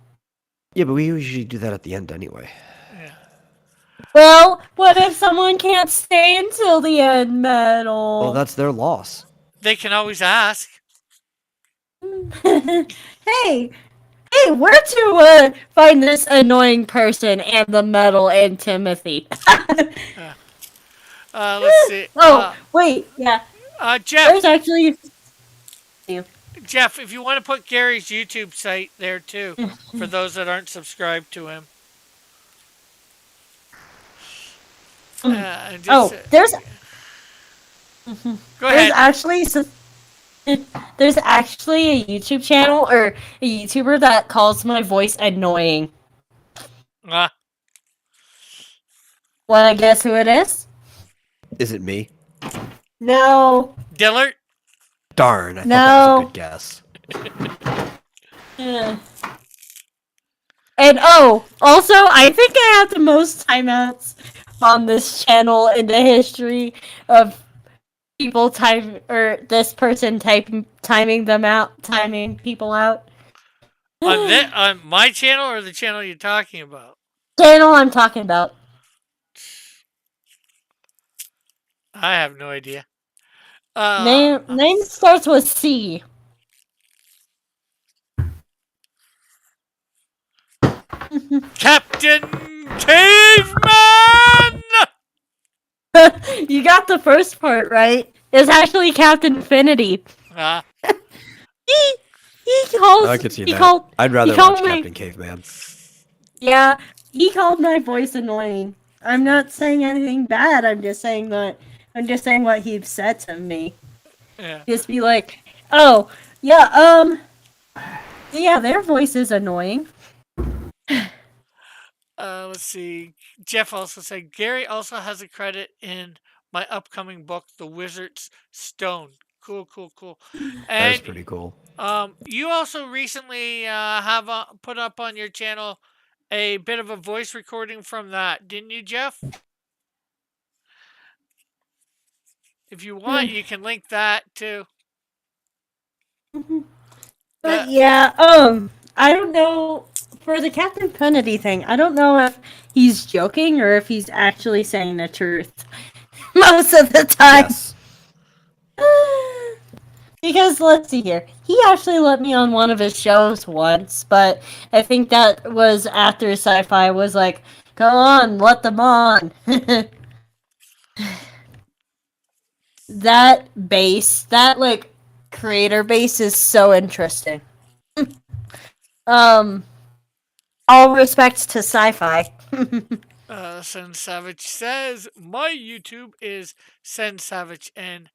yeah, but we usually do that at the end anyway. Yeah. Well, what if someone can't stay until the end, Metal? Well, that's their loss. They can always ask. Hey, where to find this annoying person and the Metal and Timothy? Let's see. Oh, wait, yeah. Jeff, There's actually Jeff, if you want to put Gary's YouTube site there too, for those that aren't subscribed to him. And just, there's go there's ahead. actually there's actually a YouTube channel or a YouTuber that calls my voice annoying. Wanna guess who it is? Is it me? No. Dillard? Darn, I thought that No. was a good guess. Yeah. And also, I think I have the most timeouts on this channel in the history of people this person timing people out. On my channel or the channel you're talking about? Channel I'm talking about. I have no idea. Name starts with C. Captain Caveman! You got the first part right. It's actually Captain Infinity. He calls. I could see he that. Called, I'd rather called watch my- Captain Caveman. Yeah, he called my voice annoying. I'm not saying anything bad. I'm just saying what he said to me. Yeah. Just be like, oh, yeah, their voice is annoying. Let's see. Jeff also said Gary also has a credit in my upcoming book, The Wizard's Stone. Cool. That is And pretty cool. you also recently have put up on your channel a bit of a voice recording from that, didn't you, Jeff? If you want, you can link that too. But yeah, I don't know, for the Captain Kennedy thing, I don't know if he's joking or if he's actually saying the truth. Most of the time. Yes. Because, let's see here, he actually let me on one of his shows once, but I think that was after Sci-Fi was like, come on, let them on. That like, creator base is so interesting. All respect to Sci-Fi. Sen Savage says my YouTube is Sen Savage and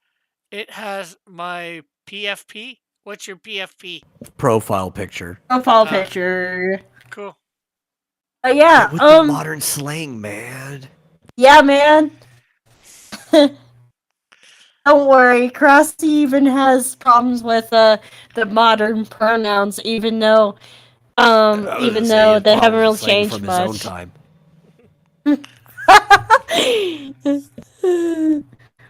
it has my PFP. What's your PFP? Profile picture. Profile picture. Cool. Yeah, With the modern slang, man. yeah, man. Don't worry, Krusty even has problems with the modern pronouns, even though they haven't really changed from much. His own time.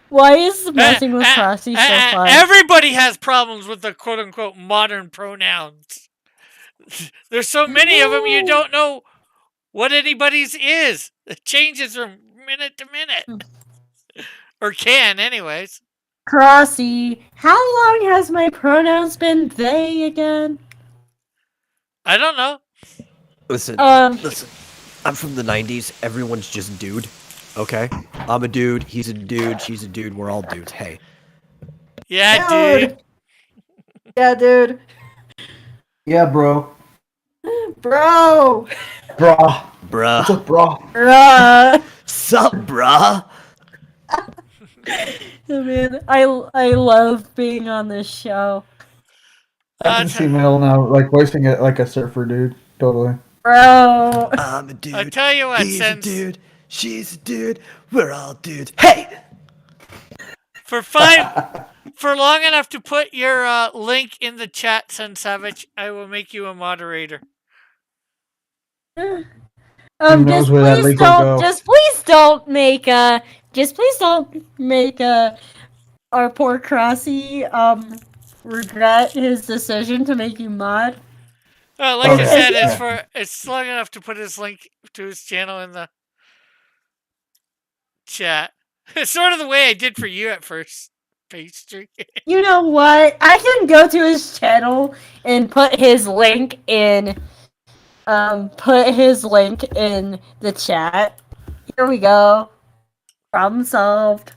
Why is messing with Krusty so fun? Everybody has problems with the quote unquote modern pronouns. There's so many of them you don't know what anybody's is. It changes from minute to minute. Or can, anyways. Krusty, how long has my pronouns been they again? I don't know. Listen, Um, listen. I'm from the 90s. Everyone's just dude. Okay? I'm a dude. He's a dude. She's a dude. We're all dudes. Hey. Yeah, dude. Yeah, dude. Yeah, bro. Bro. Brah. Bruh. What's up, brah? Bruh. Sup, bruh? Oh, man, I love being on this show. I can see Mel now, like voicing it like a surfer dude. Totally. Bro. I'm a dude. I tell you what, He's a since dude. She's a dude. We're all dudes. Hey! for long enough to put your link in the chat, Sen Savage, I will make you a moderator. Who knows where that link will go? Just please don't make our poor Crossy regret his decision to make you mod. Like I Okay. said, it's long enough to put his link to his channel in the chat. It's sort of the way I did for you at first, Pastry. You know what? I can go to his channel and put his link in the chat. Here we go. Problem solved.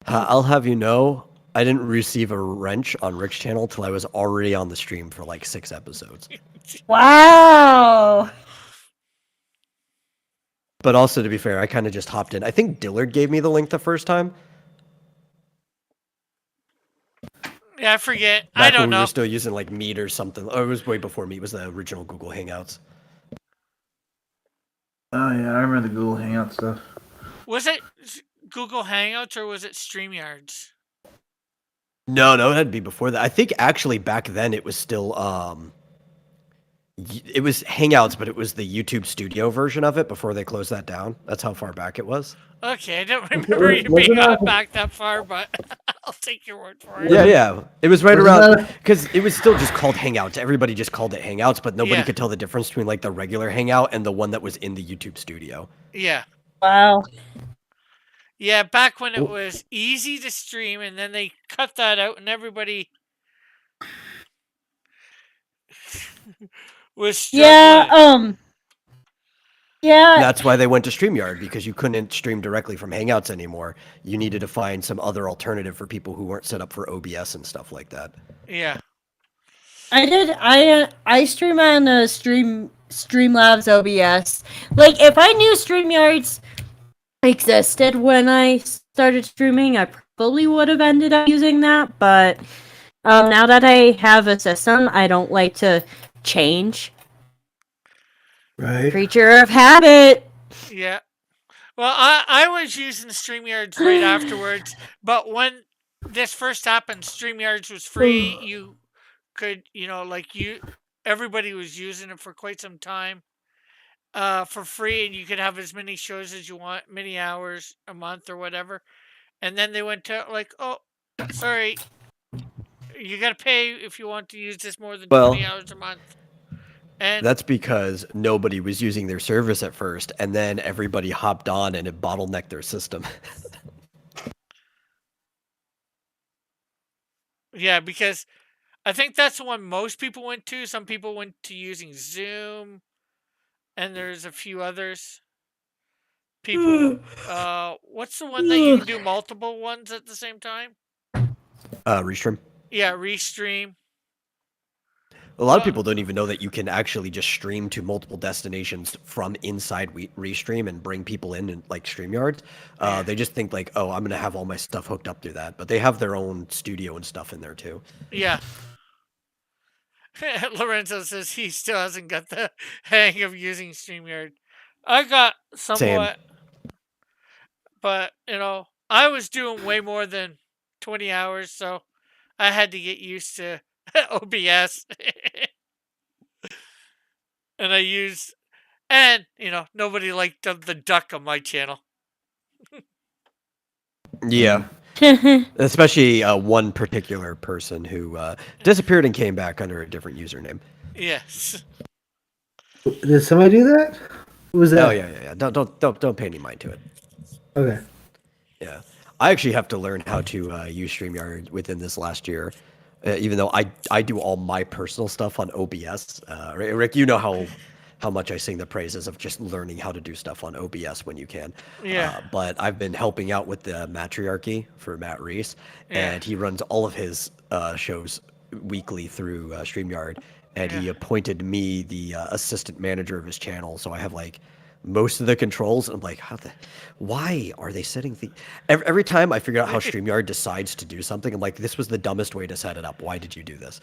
I'll have you know, I didn't receive a wrench on Rick's channel till I was already on the stream for like 6 episodes. Wow. But also, to be fair, I kind of just hopped in. I think Dillard gave me the link the first time. Yeah, I forget. Back I don't when we know. were still using like Meet or something. Or it was way before Meet. It was the original Google Hangouts. Oh yeah, I remember the Google Hangout stuff. Was it Google Hangouts or was it StreamYards? No, it had to be before that. I think actually back then it was still it was Hangouts, but it was the YouTube Studio version of it before they closed that down. That's how far back it was. Okay, I don't remember you wasn't being that- back that far, but I'll take your word for it. Yeah. It was right Wasn't around that- because it was still just called Hangouts. Everybody just called it Hangouts, but nobody Yeah. could tell the difference between like the regular Hangout and the one that was in the YouTube Studio. Yeah. Wow. Yeah, back when it was easy to stream, and then they cut that out, and everybody was struggling. Yeah. Yeah. That's why they went to StreamYard, because you couldn't stream directly from Hangouts anymore. You needed to find some other alternative for people who weren't set up for OBS and stuff like that. Yeah. I did. I stream on Streamlabs OBS. Like, if I knew StreamYards existed when I started streaming, I probably would have ended up using that. But now that I have a system, I don't like to change. Right. Creature of habit. Yeah. Well, I was using StreamYards right afterwards, but when this first happened, StreamYards was free. You could, everybody was using it for quite some time for free, and you could have as many shows as you want, many hours a month or whatever. And then they went to like, oh, sorry, you got to pay if you want to use this more than 20 hours a month. And That's because nobody was using their service at first, and then everybody hopped on and it bottlenecked their system. yeah, because I think that's the one most people went to. Some people went to using Zoom, and there's a few others. People, what's the one that you can do multiple ones at the same time? Restream. Yeah, Restream. A lot of people don't even know that you can actually just stream to multiple destinations from inside Restream and bring people in and like StreamYard. They just think like, oh, I'm gonna have all my stuff hooked up through that, but they have their own studio and stuff in there too. Yeah. Lorenzo says he still hasn't got the hang of using StreamYard. I got somewhat, but I was doing way more than 20 hours, so I had to get used to OBS. And nobody liked the duck on my channel. Yeah, especially one particular person who disappeared and came back under a different username. Yes. Did somebody do that? Who was that? Oh yeah. Don't pay any mind to it. Okay. Yeah, I actually have to learn how to use StreamYard within this last year. Even though I do all my personal stuff on OBS. Rick, you know how much I sing the praises of just learning how to do stuff on OBS when you can. Yeah. But I've been helping out with the matriarchy for Matt Reese, and he runs all of his shows weekly through StreamYard, and he appointed me the assistant manager of his channel, so I have like most of the controls. I'm like, why are they setting the every time I figure out how StreamYard decides to do something, I'm like, this was the dumbest way to set it up. Why did you do this?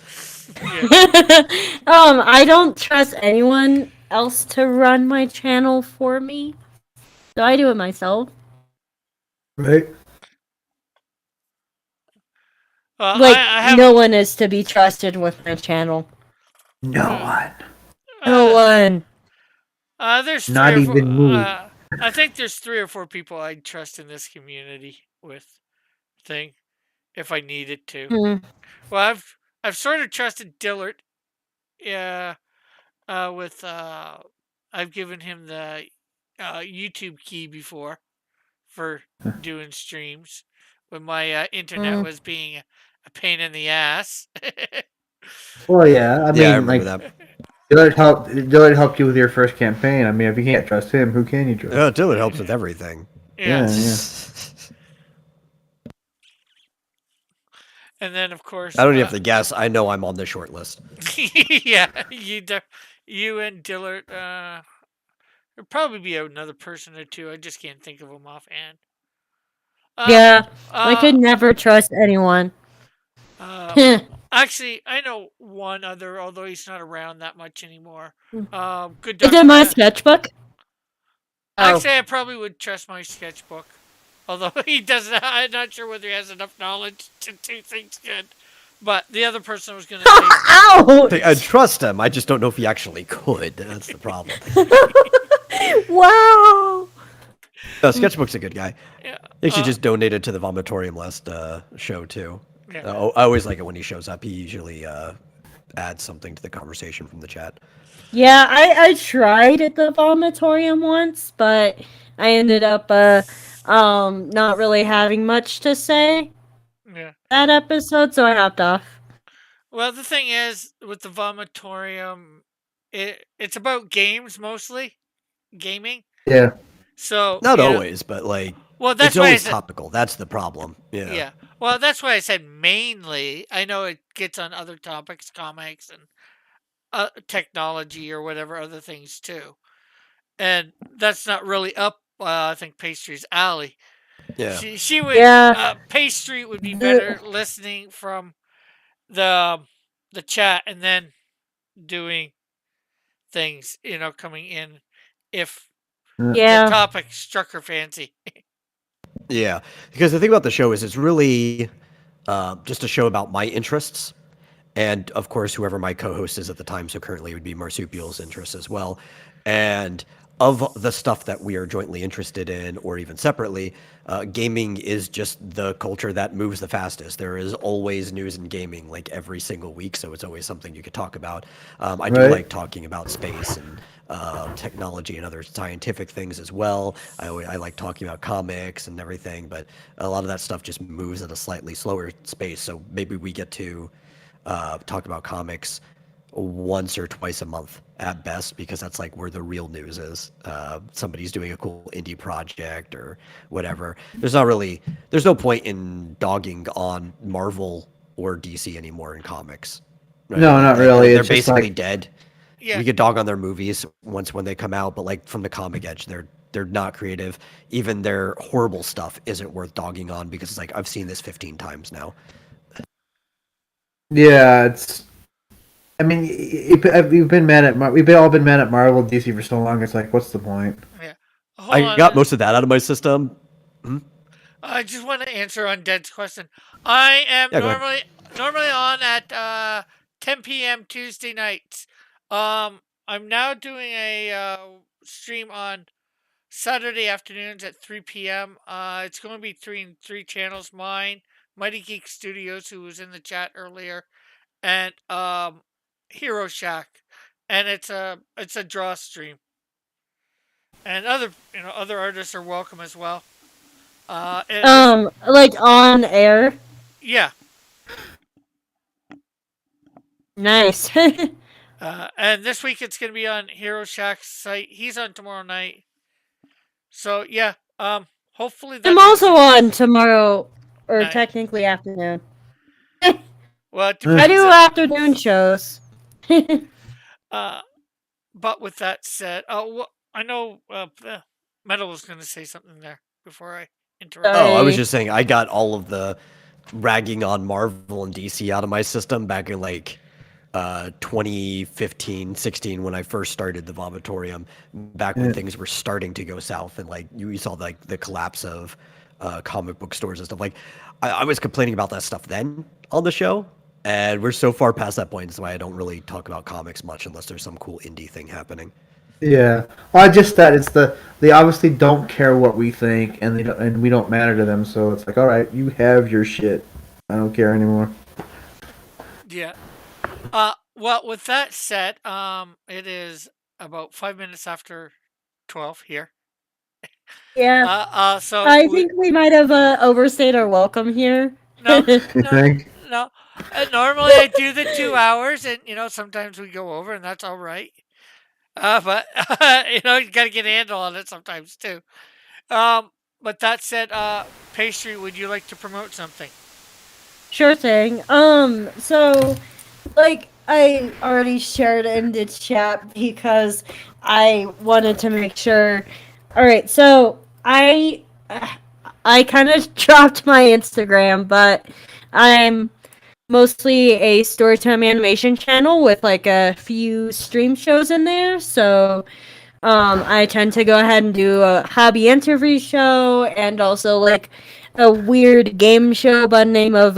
I don't trust anyone else to run my channel for me, so I do it myself. Right. Well, Like, I have, no one is to be trusted with my channel. No one. No one. There's Not three or even four, me. I think there's 3 or 4 people I trust in this community with thing, if I needed to. Hmm. Well, I've sort of trusted Dillard. Yeah. I've given him the YouTube key before for doing streams when my internet was being a pain in the ass. Well, yeah. I mean, Yeah, I remember like, that. Dillard helped you with your first campaign. I mean, if you can't trust him, who can you trust? Oh, Dillard helps with everything. Yeah. Yeah. And then, of course, I don't even have to guess. I know I'm on the short list. yeah, you and Dillard. There'll probably be another person or two. I just can't think of them offhand. Yeah, I could never trust anyone. Actually, I know one other, although he's not around that much anymore. Good Is it my Dr. sketchbook? Actually, I probably would trust my sketchbook. Although he doesn't, I'm not sure whether he has enough knowledge to do things good. But the other person was going to say, Ow! I trust him. I just don't know if he actually could. That's the problem. Wow. No, Sketchbook's a good guy. yeah, He actually just donated to the Vomitorium last show, too. yeah. I always like it when he shows up. He usually adds something to the conversation from the chat. Yeah, I tried at the vomitorium once, but I ended up not really having much to say Yeah. that episode, so I hopped off. Well, the thing is, with the Vomitorium, it's about games mostly, gaming. Yeah. So Not you know- always, but like Well, that's it's why I always said, topical. That's the problem. Yeah. yeah. Well, that's why I said mainly. I know it gets on other topics, comics and technology or whatever other things too, and that's not really up. I think Pastry's alley. Yeah. She would. Yeah. Pastry would be better listening from the chat and then doing things. Coming in if the Yeah. topic struck her fancy. Yeah, because the thing about the show is it's really just a show about my interests, and of course whoever my co-host is at the time, so currently it would be Marsupial's interests as well. And of the stuff that we are jointly interested in, or even separately, gaming is just the culture that moves the fastest. There is always news in gaming, like every single week, so it's always something you could talk about. I do Right. like talking about space and technology and other scientific things as well. I like talking about comics and everything, but a lot of that stuff just moves at a slightly slower space. So maybe we get to talk about comics once or twice a month at best, because that's like where the real news is. Somebody's doing a cool indie project or whatever. There's no point in dogging on Marvel or DC anymore in comics. right? No, not really. They're It's just basically like- dead. Yeah. We could dog on their movies once when they come out, but like from the comic edge, they're not creative. Even their horrible stuff isn't worth dogging on, because it's like I've seen this 15 times now. Yeah, it's. I mean, we've been mad at we've all been mad at Marvel, DC for so long. It's like, what's the point? Hold I on. got most of that out of my system. I just want to answer on Dead's question. I am Yeah, go ahead. normally on at 10 p.m. Tuesday nights. I'm now doing a stream on Saturday afternoons at 3 p.m. It's going to be three channels: mine, Mighty Geek Studios, who was in the chat earlier, and Hero Shack, and it's a draw stream. And other artists are welcome as well. Like on air. Yeah. Nice. And this week it's gonna be on Hero Shack's site. He's on tomorrow night. So yeah, hopefully I'm that's also on tomorrow, or Nice. technically afternoon. well. It I do depends, afternoon shows. but with that said, I know Metal was gonna say something there before I interrupt. Oh, I was Sorry. just saying I got all of the ragging on Marvel and DC out of my system back in like 2015, 16 when I first started the Vomitorium, back when Yeah. things were starting to go south, and like you saw like the collapse of comic book stores and stuff. Like I was complaining about that stuff then on the show, and we're so far past that point. That's why I don't really talk about comics much unless there's some cool indie thing happening. Yeah. Well, just that it's they obviously don't care what we think, and we don't matter to them. So it's like, all right, you have your shit. I don't care anymore. Yeah. Well, with that said, it is about 5 minutes after 12 here. Yeah. So I think we might have overstayed our welcome here. no, You no, think? no. Normally I do the 2 hours, and sometimes we go over, and that's all right. But you got to get a handle on it sometimes too. But that said, Pastry, would you like to promote something? Sure thing. So, like, I already shared in the chat because I wanted to make sure. All right, so I kind of dropped my Instagram, but I'm mostly a Storytime animation channel with like a few stream shows in there. So, I tend to go ahead and do a hobby interview show and also like a weird game show by the name of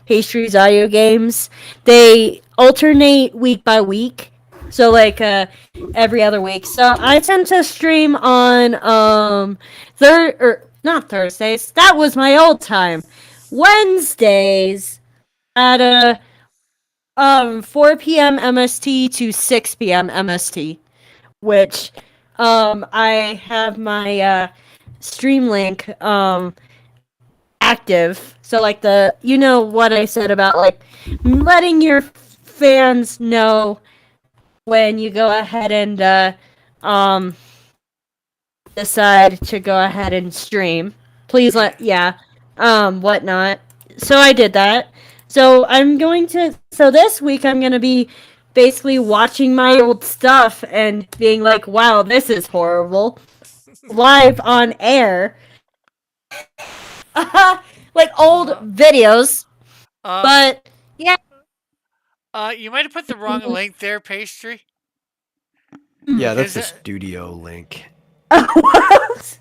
Pastries Audio Games. They alternate week by week, so like every other week. So I tend to stream on third or not Thursdays. That was my old time. Wednesdays at 4 p.m. MST to 6 p.m. MST, which I have my stream link active. So like what I said about like letting your fans know when you go ahead and decide to go ahead and stream. Please whatnot. So I did that. So this week I'm going to be basically watching my old stuff and being like, wow, this is horrible. Live on air. Like old videos. Um, But yeah. you might have put the wrong link there, Pastry. Yeah, that's Is the it- studio link. What?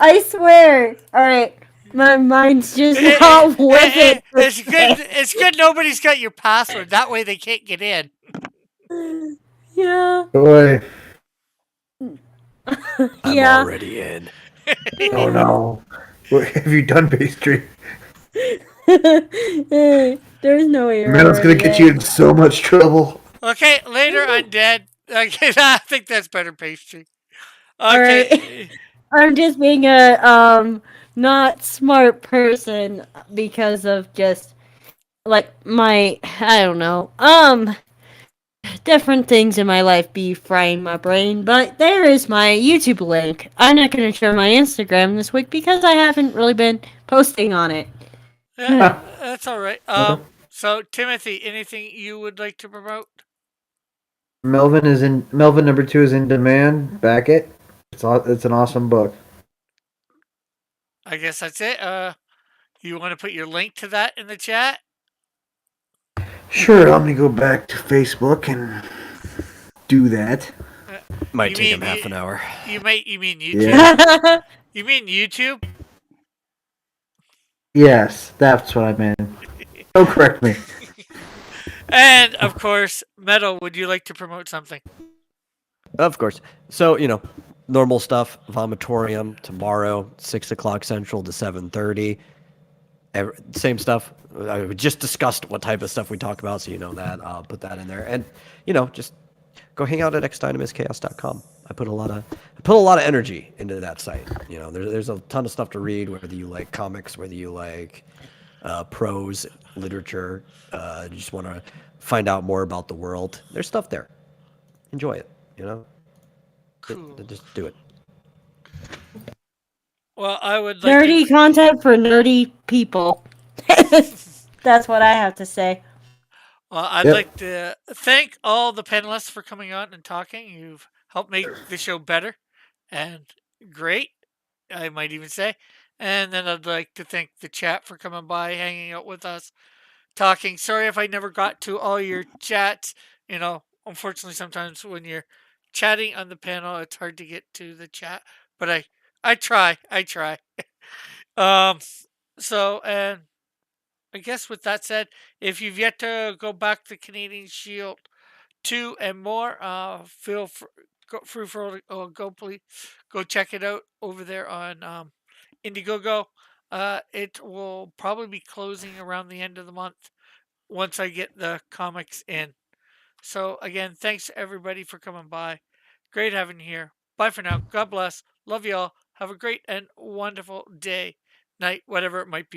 I swear. Alright. My mind's just not with it. It's good. It's good nobody's got your password. That way they can't get in. Yeah. Boy, I'm Yeah. already in. oh no. What have you done, Pastry? There's no way. Man, it's gonna get you in so much trouble. Okay, later, undead. Okay, I think that's better, Pastry. Alright. Okay. I'm just being a not smart person because of just like my I don't know. Different things in my life be frying my brain, but there is my YouTube link. I'm not gonna share my Instagram this week because I haven't really been posting on it. Yeah, that's all right. So Timothy, anything you would like to promote? Melvin number 2 is in demand. Back it. It's an awesome book. I guess that's it. You want to put your link to that in the chat? Sure, let me go back to Facebook and do that. Might You take him mean- half an hour. You mean YouTube? Yeah. You mean YouTube? Yes, that's what I meant. Don't correct me. And of course, Metal, would you like to promote something? Of course. So, normal stuff. Vomitorium tomorrow, 6 o'clock Central to 7:30. Same stuff. I just discussed what type of stuff we talk about, so you know that. I'll put that in there. And, just go hang out at xdynamuschaos.com. I put a lot of energy into that site. There's a ton of stuff to read, whether you like comics, whether you like prose, literature, you just want to find out more about the world. There's stuff there. Enjoy it, Cool. Just do it. Well, I would like Nerdy content for nerdy people. That's what I have to say. Well, I'd Yep. like to thank all the panelists for coming on and talking. You've helped make the show better and great, I might even say. And then I'd like to thank the chat for coming by, hanging out with us, talking. Sorry if I never got to all your chats. Unfortunately, sometimes when you're chatting on the panel, it's hard to get to the chat. But I try. So, and I guess with that said, if you've yet to go back to Canadian Shield 2 and more, feel free, please go check it out over there on Indiegogo. It will probably be closing around the end of the month once I get the comics in. So again, thanks everybody for coming by. Great having you here. Bye for now. God bless. Love you all. Have a great and wonderful day, night, whatever it might be.